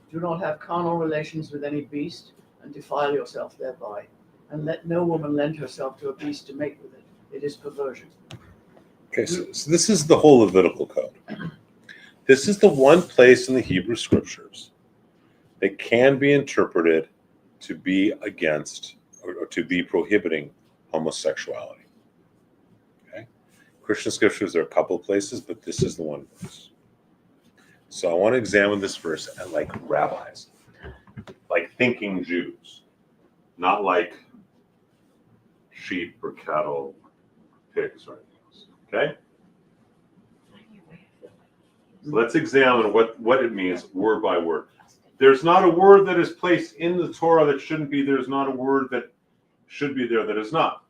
Do not have carnal relations with any beast, and defile yourself thereby. And let no woman lend herself to a beast to mate with it. It is perversion." Okay, so this is the whole Levitical Code. This is the one place in the Hebrew Scriptures that can be interpreted to be against or to be prohibiting homosexuality. Okay, Christian Scriptures, there are a couple of places, but this is the one verse. So I want to examine this verse like rabbis, like thinking Jews, not like sheep or cattle, pigs or anything else. Okay? So let's examine what it means word by word. There's not a word that is placed in the Torah that shouldn't be. There's not a word that should be there that is not.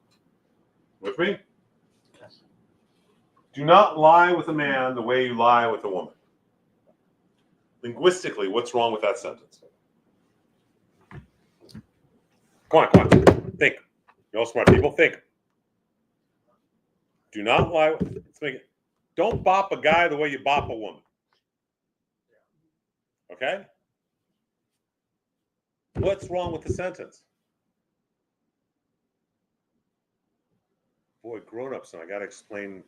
With me? Yes. Do not lie with a man the way you lie with a woman. Linguistically, what's wrong with that sentence? Come on. Think. You're all smart people. Think. Do not lie. Let's make it. Don't bop a guy the way you bop a woman. Okay? What's wrong with the sentence? Boy, grown-ups, and I got to explain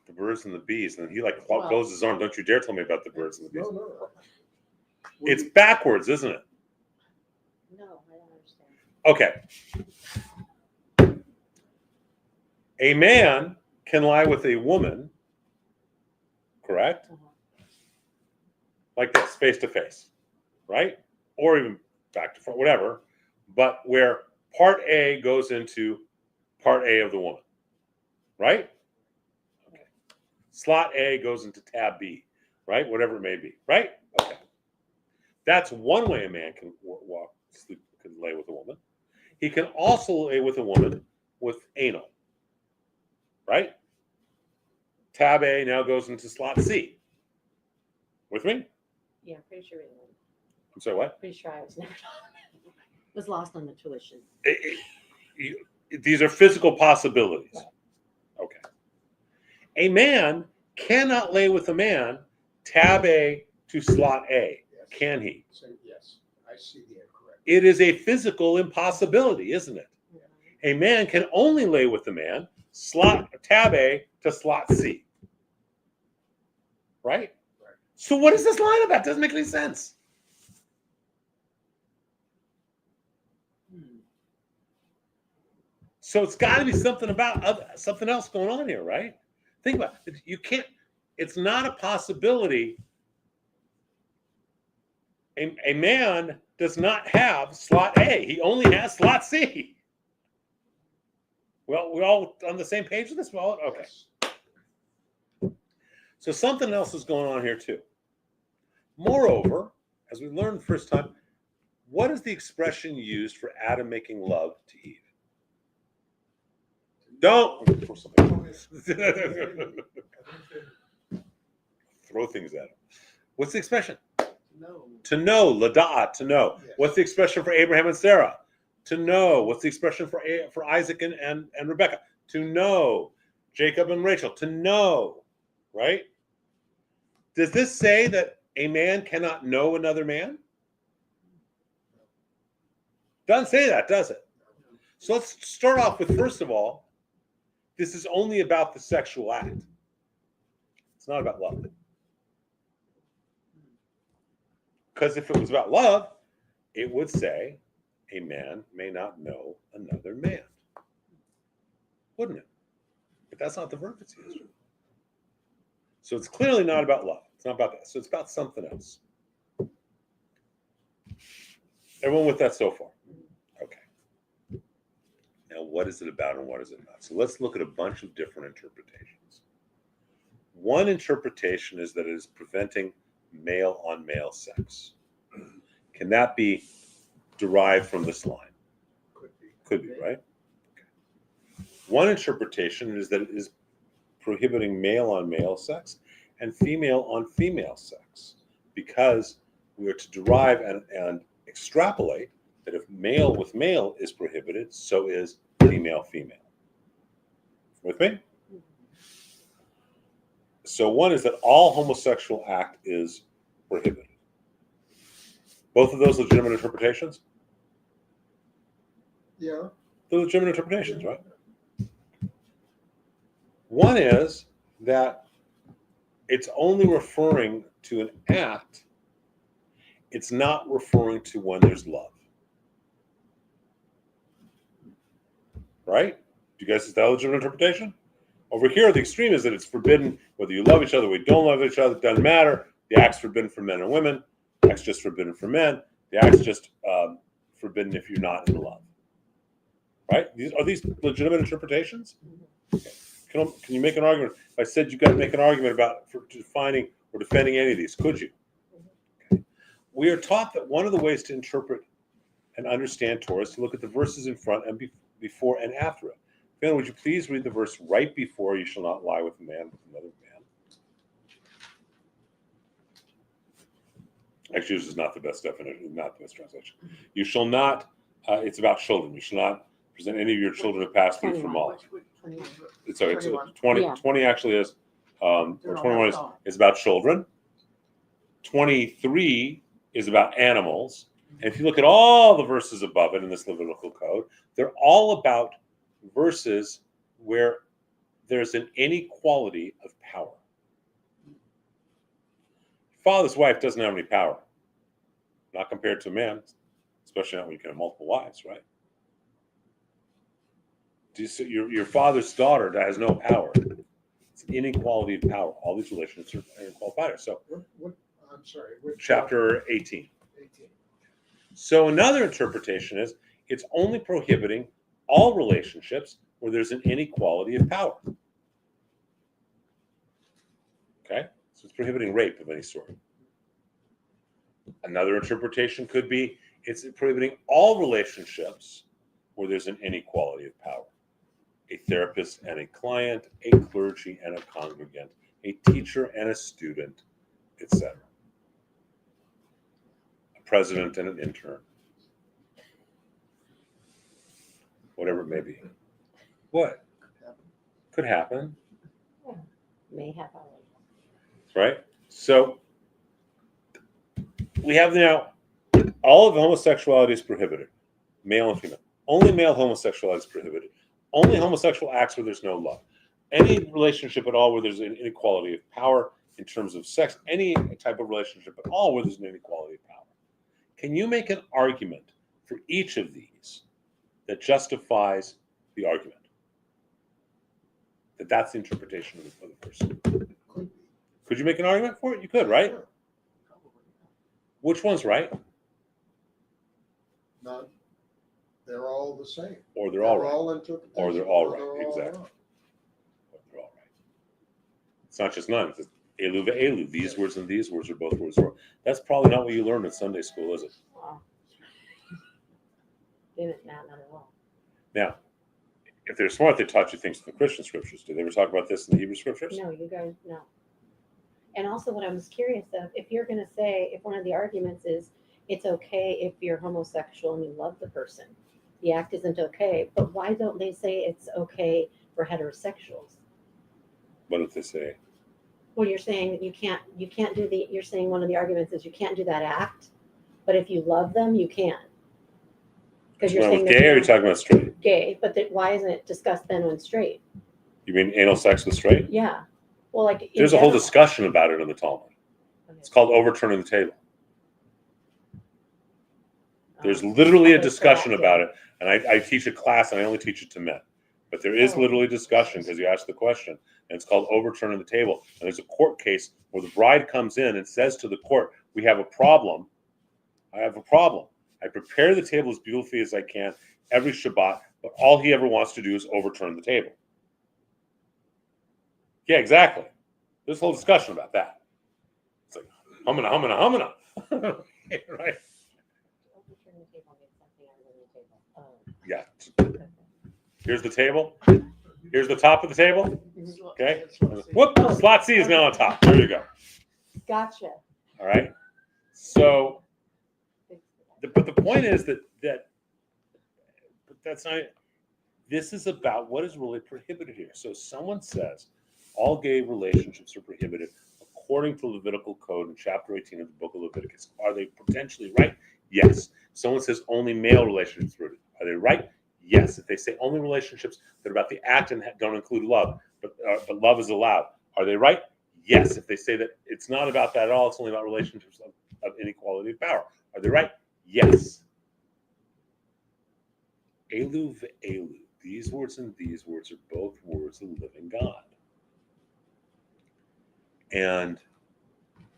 the birds and the bees. And he closes his arm. Don't you dare tell me about the birds and the bees. No. It's backwards, isn't it? No, I don't understand. Okay. A man can lie with a woman, correct? Like this, face to face, right? Or even back to front, whatever. But where part A goes into part A of the woman, right? Okay. Slot A goes into tab B, right? Whatever it may be, right? Okay. That's one way a man can sleep, can lay with a woman. He can also lay with a woman with anal, right? Tab A now goes into slot C. With me? Yeah, pretty sure. I'm sorry, what? Pretty sure I was never was lost on the tuition. These are physical possibilities. Right. Okay. A man cannot lay with a man, tab A to slot A, Yes. can he? So, yes, I see the incorrect. It is a physical impossibility, isn't it? A man can only lay with a man, slot tab A to slot C. Right? Right. So what is this line about? Doesn't make any sense. So it's got to be something about something else going on here, right? Think about it. You can't. It's not a possibility. A man does not have slot A. He only has slot C. Well, we're all on the same page with this? Well, okay. Yes. So something else is going on here too. Moreover, as we learned the first time, what is the expression used for Adam making love to Eve? Don't throw things at him. What's the expression? No. To know, lada'at, to know. Yes. What's the expression for Abraham and Sarah? To know. What's the expression for Isaac and Rebecca? To know. Jacob and Rachel, to know, right? Does this say that a man cannot know another man? Doesn't say that, does it? So let's start off with, first of all, this is only about the sexual act. It's not about love. Because if it was about love, it would say a man may not know another man. Wouldn't it? But that's not the verb it's used. So it's clearly not about love. It's not about that. So it's about something else. Everyone with that so far? Okay. Now, what is it about and what is it not? So let's look at a bunch of different interpretations. One interpretation is that it is preventing male-on-male sex. Can that be derived from this line? Could be. Could be, right? Okay. One interpretation is that it is prohibiting male-on-male sex and female-on-female sex, because we are to derive and extrapolate that if male with male is prohibited, so is female-female. With me? So one is that all homosexual act is prohibited. Both of those legitimate interpretations? Yeah. They're legitimate interpretations, right? One is that it's only referring to an act. It's not referring to when there's love. Right? Do you guys, is that a legitimate interpretation? Over here, the extreme is that it's forbidden whether you love each other or you don't love each other. It doesn't matter. The act's forbidden for men and women. The act's just forbidden for men. The act's just forbidden if you're not in love. Right? Are these legitimate interpretations? Okay. Can you make an argument? If I said you got to make an argument about for defining or defending any of these, could you? Okay. We are taught that one of the ways to interpret and understand Torah is to look at the verses in front and before and after it. Ben, would you please read the verse right before "You shall not lie with a man with another man"? Actually, this is not the best definition, not the best translation. You shall not. It's about children. You shall not present any of your children who pass through from all. It's 21. 20. Yeah. 20 actually is, or 21 is about children. 23 is about animals. And if you look at all the verses above it in this Levitical code, they're all about verses where there's an inequality of power. Father's wife doesn't have any power, not compared to a man, especially not when you can have multiple wives, right? Your father's daughter has no power. It's an inequality of power. All these relationships are inequal power. So, I'm sorry. What chapter 18. 18. So another interpretation is it's only prohibiting all relationships where there's an inequality of power. So it's prohibiting rape of any sort. Another interpretation could be it's prohibiting all relationships where there's an inequality of power. A therapist and a client, a clergy and a congregant, a teacher and a student, etc. A president and an intern. Whatever it may be. What? Could happen, May have already. right? So we have now all of homosexuality is prohibited, male and female. Only male homosexuality is prohibited. Only homosexual acts where there's no love. Any relationship at all where there's an inequality of power in terms of sex, any type of relationship at all where there's an inequality of power. Can you make an argument for each of these that justifies the argument? That's the interpretation of the person. Could be. Could you make an argument for it? You could, right? Sure. Which one's right? None. They're all the same. Or they're all They're right. all interpretations. Or they're all right. they're all Exactly. wrong. Or they're all right. It's not just none. It's elu ve'elu. These words and these words are both words wrong. That's probably not what you learned in Sunday school, is it? Wow. Not at all. Now, if they're smart, they taught you things in the Christian scriptures. Did they ever talk about this in the Hebrew scriptures? No, you guys, no. And also what I was curious of, if you're going to say, if one of the arguments is it's okay if you're homosexual and you love the person, the act isn't okay, but why don't they say it's okay for heterosexuals? What did they say? Well, you're saying that you can't do you're saying one of the arguments is you can't do that act, but if you love them, you can. Because you're saying Gay, or are you talking about straight? gay, but why isn't it discussed then when straight? You mean anal sex with straight? Yeah. Well, like in There's a whole general. discussion about it in the Talmud. It's called overturning the table. There's literally a Okay, so discussion that's about it, and I teach a class, and I only teach it to men. But there is Oh. literally discussion because you asked the question, and it's called overturning the table. And there's a court case where the bride comes in and says to the court, "We have a problem. I have a problem. I prepare the table as beautifully as I can every Shabbat, but all he ever wants to do is overturn the table." Yeah, exactly. There's a whole discussion about that. It's like humana, right? Overturn the table means something other than the table. Oh, Yeah. okay. Here's the table. Here's the top of the table. Okay. That's what I see. Whoop! Slot C is now on top. There you go. Gotcha. All right. So, but the point is that but that's not. This is about what is really prohibited here. So someone says all gay relationships are prohibited according to Levitical code in chapter 18 of the book of Leviticus. Are they potentially right? Yes. Someone says only male relationships are prohibited. Are they right? Yes. If they say only relationships that are about the act and don't include love, but love is allowed, are they right? Yes. If they say that it's not about that at all, it's only about relationships of inequality of power, are they right? Yes. Elu ve'elu. These words and these words are both words of the living God. And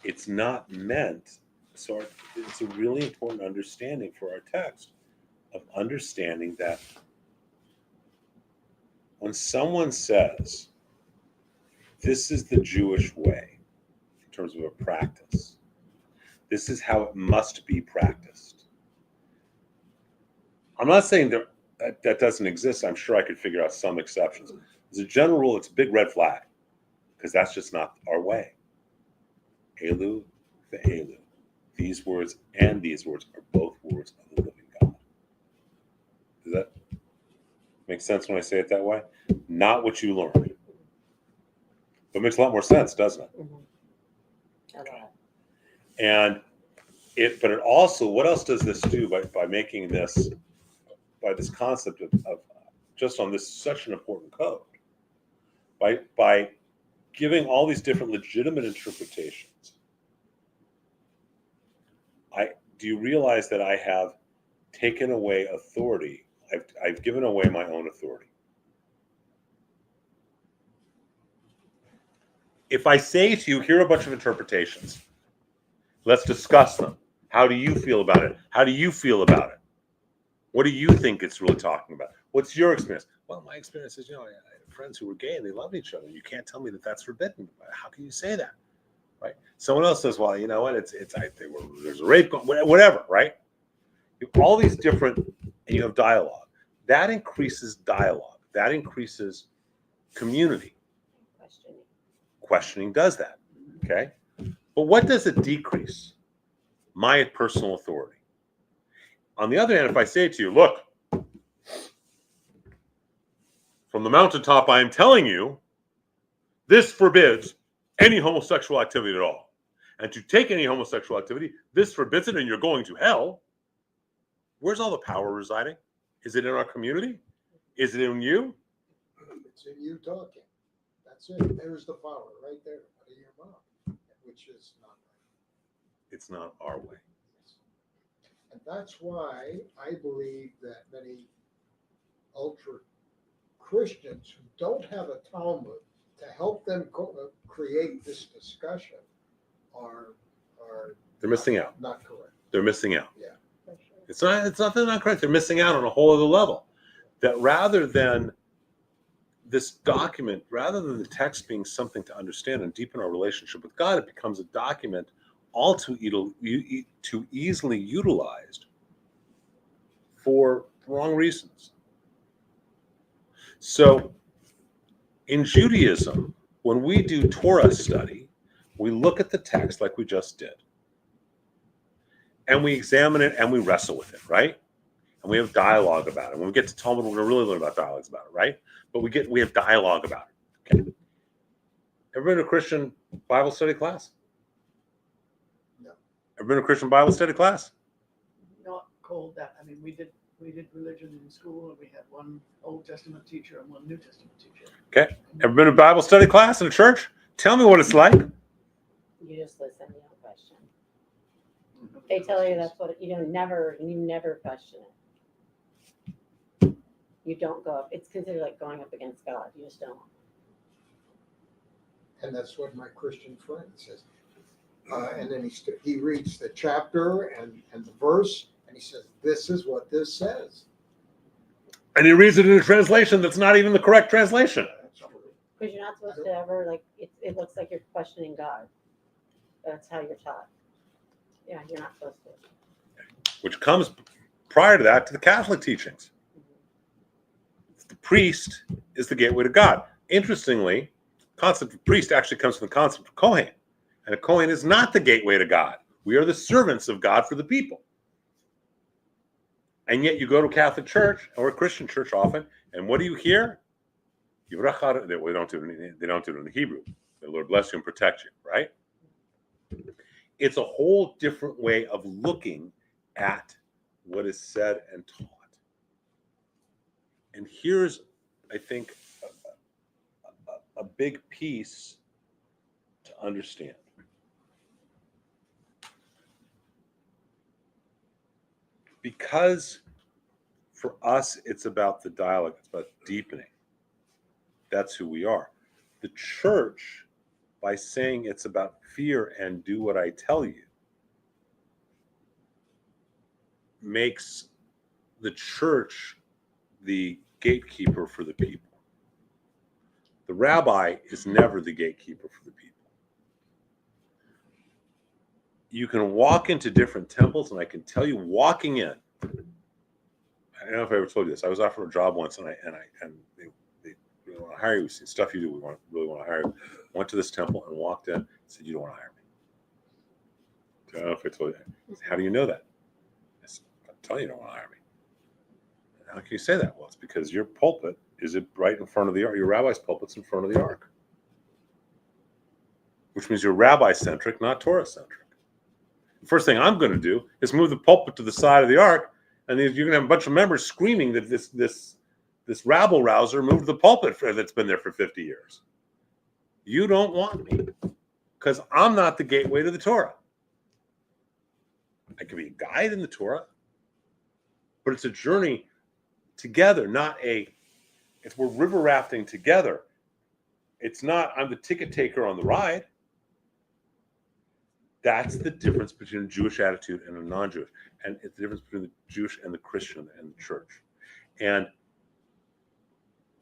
it's not meant, so it's a really important understanding for our text of understanding that when someone says, this is the Jewish way in terms of a practice, this is how it must be practiced. I'm not saying that doesn't exist. I'm sure I could figure out some exceptions. As a general rule, it's a big red flag because that's just not our way. Elu ve'elu. These words and these words are both words of the living God. Does that make sense when I say it that way? Not what you learned. But it makes a lot more sense, doesn't it? Mm-hmm. Okay. And but it also, what else does this do by making this, by this concept of just on this such an important code? By giving all these different legitimate interpretations, do you realize that I have taken away authority? I've given away my own authority. If I say to you, here are a bunch of interpretations, let's discuss them. How do you feel about it? How do you feel about it? What do you think it's really talking about? What's your experience? Well, my experience is, I have friends who were gay and they loved each other. You can't tell me that that's forbidden. How can you say that? right? Someone else says, well, you know what? There's a rape, whatever, right? You have all these different, and you have dialogue. That increases dialogue. That increases community. Questioning. Questioning does that, okay? But what does it decrease? My personal authority. On the other hand, if I say to you, look, from the mountaintop, I am telling you, this forbids any homosexual activity at all. And to take any homosexual activity, this forbids it, and you're going to hell. Where's all the power residing? Is it in our community? Is it in you? It's in you talking. That's it. There's the power right there out of your mouth, which is not right. It's not our way. And that's why I believe that many ultra Christians who don't have a Talmud to help them create this discussion are They're missing out. not correct. They're missing out. Yeah. For sure. It's not they're not correct. They're missing out on a whole other level. That rather than this document, rather than the text being something to understand and deepen our relationship with God, it becomes a document all too easily utilized for wrong reasons. So in Judaism, when we do Torah study, we look at the text like we just did. And we examine it and we wrestle with it, right? And we have dialogue about it. When we get to Talmud, we're going to really learn about dialogues about it, right? But we have dialogue about it. Okay. Ever been to a Christian Bible study class? No. Ever been to a Christian Bible study class? Not called that. I mean, we did religion in school, and we had one Old Testament teacher and one New Testament teacher. Okay. Ever been to a Bible study class in a church? Tell me what it's like. You just listen, you don't question. They tell you that's what you never question it. You don't go up. It's considered like going up against God. You just don't. And that's what my Christian friend says. And then he reads the chapter and the verse, and he says, this is what this says. And he reads it in a translation that's not even the correct translation. Because you're not supposed to ever, like, it looks like you're questioning God. That's how you're taught. Yeah, you're not supposed to. Which comes prior to that to the Catholic teachings. The priest is the gateway to God. Interestingly, the concept of priest actually comes from the concept of Kohen. And a Kohen is not the gateway to God. We are the servants of God for the people. And yet you go to a Catholic church or a Christian church often, and what do you hear? They don't do it in the Hebrew. The Lord bless you and protect you, right? It's a whole different way of looking at what is said and taught. And here's, I think, a big piece to understand. Because for us, it's about the dialogue, it's about deepening. That's who we are. The church, by saying it's about fear and do what I tell you, makes the church the gatekeeper for the people. The rabbi is never the gatekeeper for the people. You can walk into different temples, and I can tell you, walking in, I don't know if I ever told you this. I was offered a job once, and they really want to hire you. Stuff you do, really want to hire you. Went to this temple and walked in. Said, "You don't want to hire me." I don't know if I told you. Said, how do you know that? I said, "I'm telling you, don't want to hire me." And how can you say that? Well, it's because your pulpit is right in front of the ark. Your rabbi's pulpit's in front of the ark, which means you're rabbi-centric, not Torah-centric. The first thing I'm going to do is move the pulpit to the side of the ark, and you're going to have a bunch of members screaming that this rabble rouser moved the pulpit that's been there for 50 years. You don't want me, because I'm not the gateway to the Torah. I can be a guide in the Torah, but it's a journey together, if we're river rafting together, it's not I'm the ticket taker on the ride. That's the difference between a Jewish attitude and a non-Jewish. And it's the difference between the Jewish and the Christian and the church. And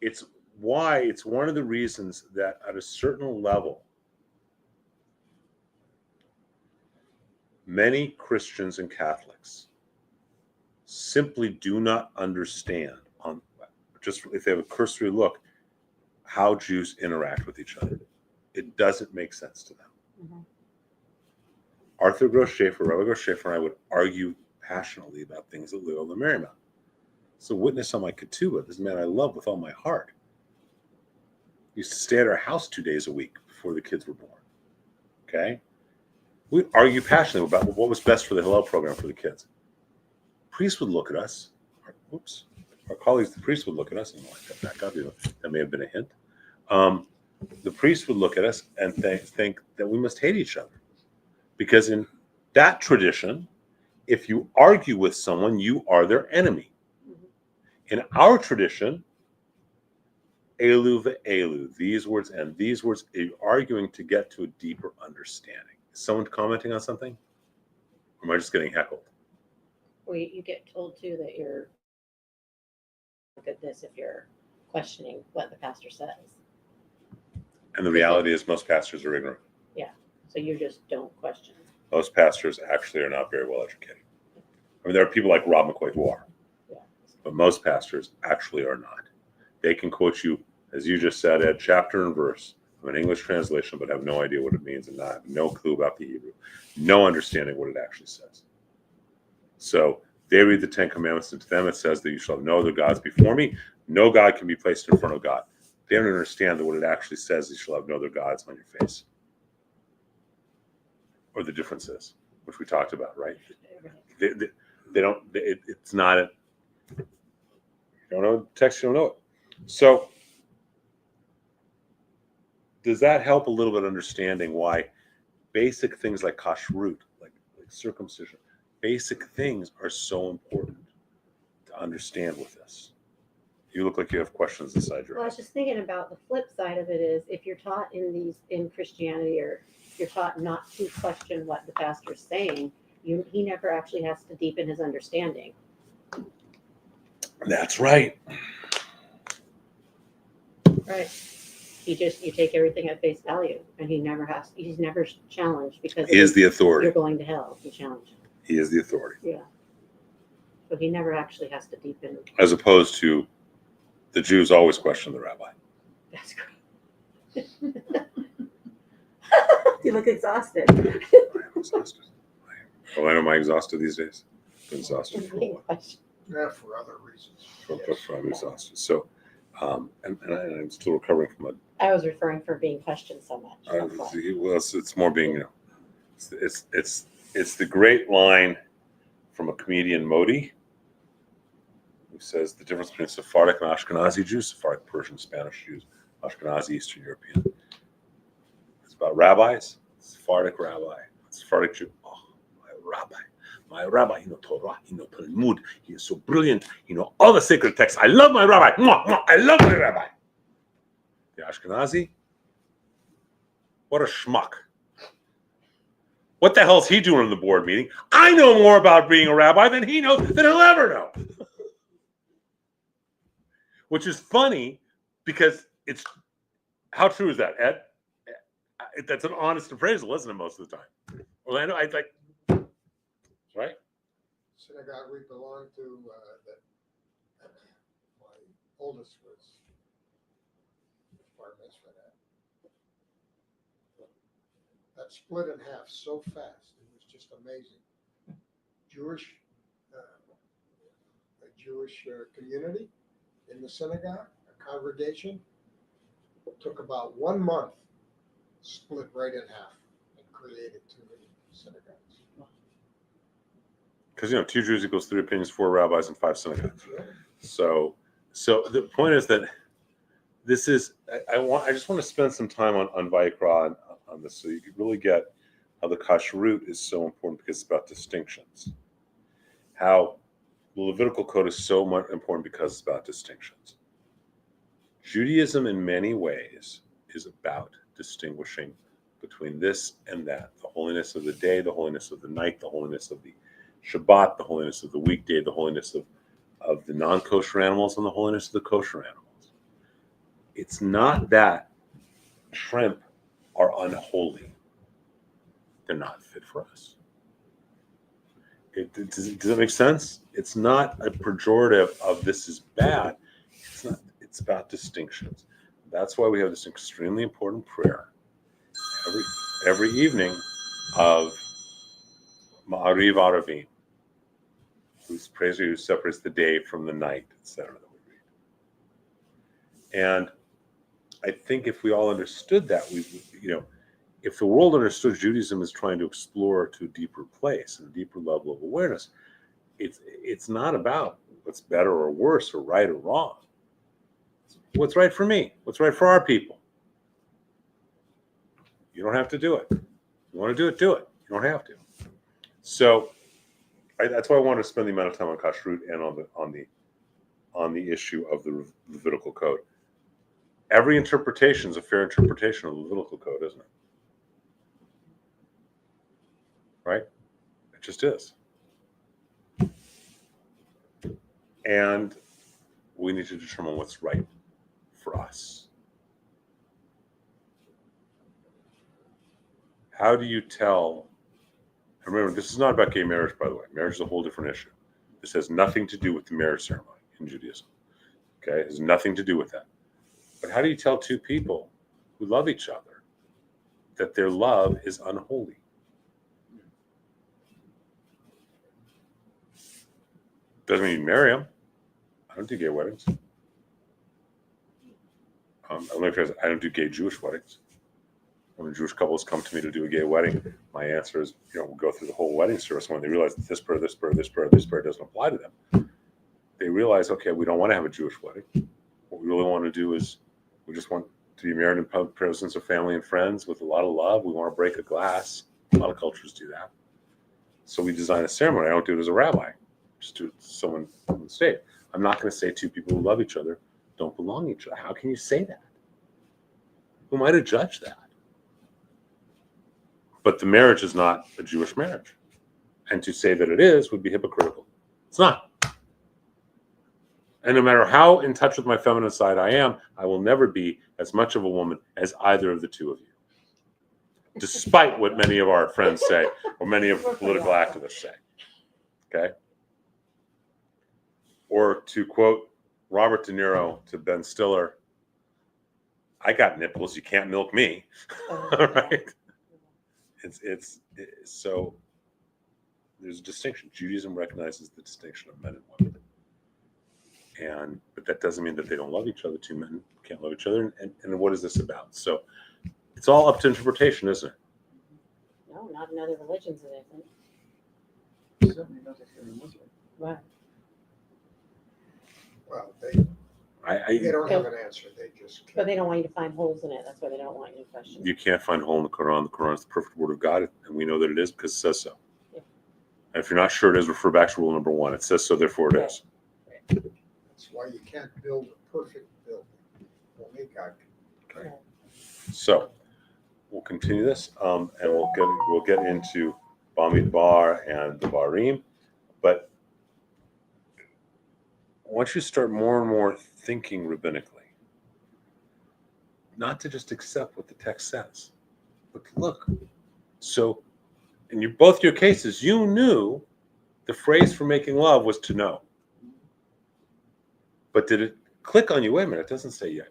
it's one of the reasons that at a certain level, Many Christians and Catholics simply do not understand, on just if they have a cursory look, how Jews interact with each other. It doesn't make sense to them. Mhm. Arthur Gross Schaefer, Rabbi Gross Schaefer, and I would argue passionately about things that live on the Marymount. So witness on my ketubah, this man I love with all my heart. Used to stay at our house 2 days a week before the kids were born. Okay? We'd argue passionately about what was best for the Hillel program for the kids. Priests would look at us. Our colleagues, the priests would look at us and like that back up. That may have been a hint. The priests would look at us and think that we must hate each other. Because in that tradition, if you argue with someone, you are their enemy. In our tradition, elu ve'elu, these words and these words, you're arguing to get to a deeper understanding. Is someone commenting on something? Or am I just getting heckled? Well, you get told too that you're good at this if you're questioning what the pastor says. And the reality is most pastors are ignorant. So you just don't question. Most pastors actually are not very well educated. I mean, there are people like Rob McQuaid who are, Yeah. but most pastors actually are not. They can quote you, as you just said, Ed, chapter and verse of an English translation, but have no idea what it means and have no clue about the Hebrew, no understanding what it actually says. So they read the Ten Commandments, and to them it says that you shall have no other gods before me. No God can be placed in front of God. They don't understand that what it actually says, you shall have no other gods on your face. Or the differences, which we talked about, right? They don't, it's not a, you don't know the text, you don't know it. So does that help a little bit understanding why basic things like kashrut, like circumcision, basic things are so important to understand with this? You look like you have questions inside your Well, I head. was just thinking about the flip side of it is if you're taught in Christianity, or you're taught not to question what the pastor's saying, he never actually has to deepen his understanding. That's right. Right. You take everything at face value, and he's never challenged because He is the authority. you're going to hell. He challenged. He is the authority. Yeah. So he never actually has to deepen. As opposed to the Jews always question the rabbi. That's great. You look exhausted. I am exhausted. Well, I know I'm exhausted these days. Been exhausted for a while. Yeah, for other reasons. I'm exhausted. So, and I'm still recovering from it. I was referring for being questioned so much. That's why. Well, it's more being, it's the great line from a comedian, Modi, who says the difference between Sephardic and Ashkenazi Jews, Sephardic, Persian, Spanish Jews, Ashkenazi, Eastern European. It's about rabbis, Sephardic rabbi, Sephardic Jew. Oh, my rabbi, he knows Torah, he knows Talmud, he is so brilliant, he knows all the sacred texts. I love my rabbi. I love my rabbi. The Ashkenazi, what a schmuck. What the hell is he doing in the board meeting? I know more about being a rabbi than he knows, than he'll ever know. Which is funny because it's, how true is that, Ed? That's an honest appraisal, isn't it, most of the time? Orlando, I like, right? Synagogue we belonged to, that my oldest was bar mitzvah that split in half so fast. It was just amazing. A Jewish community in the synagogue, a congregation, took about 1 month, split right in half, and created 2 new synagogues. Because 2 Jews equals 3 opinions, 4 rabbis, and 5 synagogues. So the point is that this is, I just want to spend some time on Vayikra on this, so you can really get how the kashrut is so important, because it's about distinctions. How the Levitical code is so much important because it's about distinctions. Judaism, in many ways, is about distinguishing between this and that: the holiness of the day, the holiness of the night, the holiness of the Shabbat, the holiness of the weekday, the holiness of the non-kosher animals, and the holiness of the kosher animals. It's not that shrimp are unholy. They're not fit for us. Does that make sense? It's not a pejorative of this is bad. It's not. It's about distinctions. That's why we have this extremely important prayer every evening of Ma'ariv Aravim, whose praise who separates the day from the night, etc. that we read. And I think if we all understood that, if the world understood Judaism is trying to explore to a deeper place and a deeper level of awareness, it's not about what's better or worse or right or wrong. It's what's right for me, what's right for our people. You don't have to do it. You want to do it, do it. You don't have to. So that's why I wanted to spend the amount of time on kashrut and on the issue of the Levitical code. Every interpretation is a fair interpretation of the Levitical code, isn't it? Right? It just is. And we need to determine what's right for us. How do you tell? Remember, this is not about gay marriage, by the way. Marriage is a whole different issue. This has nothing to do with the marriage ceremony in Judaism. Okay? It has nothing to do with that. But how do you tell two people who love each other that their love is unholy? Doesn't mean you marry them. I don't do gay weddings. I don't do gay Jewish weddings. When Jewish couples come to me to do a gay wedding, my answer is, we'll go through the whole wedding service. When they realize that this prayer doesn't apply to them, they realize, okay, we don't want to have a Jewish wedding. What we really want to do is we just want to be married in presence of family and friends with a lot of love. We want to break a glass. A lot of cultures do that. So we design a ceremony. I don't do it as a rabbi. Just do it to someone on the stage. I'm not going to say two people who love each other don't belong to each other. How can you say that? Who might have judged that? But the marriage is not a Jewish marriage. And to say that it is would be hypocritical. It's not. And no matter how in touch with my feminine side I am, I will never be as much of a woman as either of the two of you. Despite what many of our friends say, or many of the political activists say. Okay? Or to quote Robert De Niro to Ben Stiller, I got nipples, you can't milk me. Right? So there's a distinction. Judaism recognizes the distinction of men and women. But that doesn't mean that they don't love each other. Two men can't love each other. And what is this about? So it's all up to interpretation, isn't it? No, not in other religions, it isn't. Certainly not if you're a Muslim. Right. Well, I they don't have an answer. They just But can't. they don't want you to find holes in it. That's why they don't want you to question. You can't find a hole in the Quran. The Quran is the perfect word of God, and we know that it is because it says so. Yeah. And if you're not sure it is, refer back to rule number 1. It says so, therefore it is. That's why you can't build a perfect building. Only God can. Okay. So we'll continue this, and we'll get into Bamidbar and the Barim. But once you start more and more thinking rabbinically, not to just accept what the text says, but to look. So in both your cases, you knew the phrase for making love was to know. But did it click on you? Wait a minute, it doesn't say yet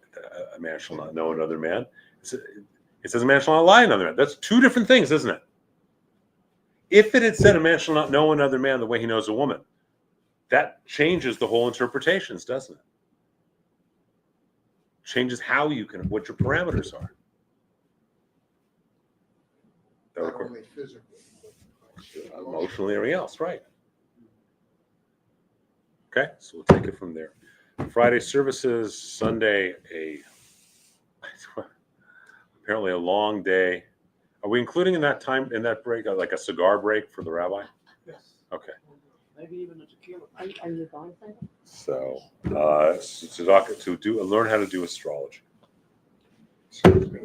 a man shall not know another man. It says a man shall not lie another man. That's two different things, isn't it? If it had said a man shall not know another man the way he knows a woman, that changes the whole interpretations, doesn't it? Changes how you can, what your parameters are. Not only physically, but Emotionally, everything else, right? Okay, so we'll take it from there. Friday services, Sunday apparently a long day. Are we including in that break like a cigar break for the rabbi? Yes. Okay. Maybe even a tequila. Are you going Sunday? So learn how to do astrology. excuse me,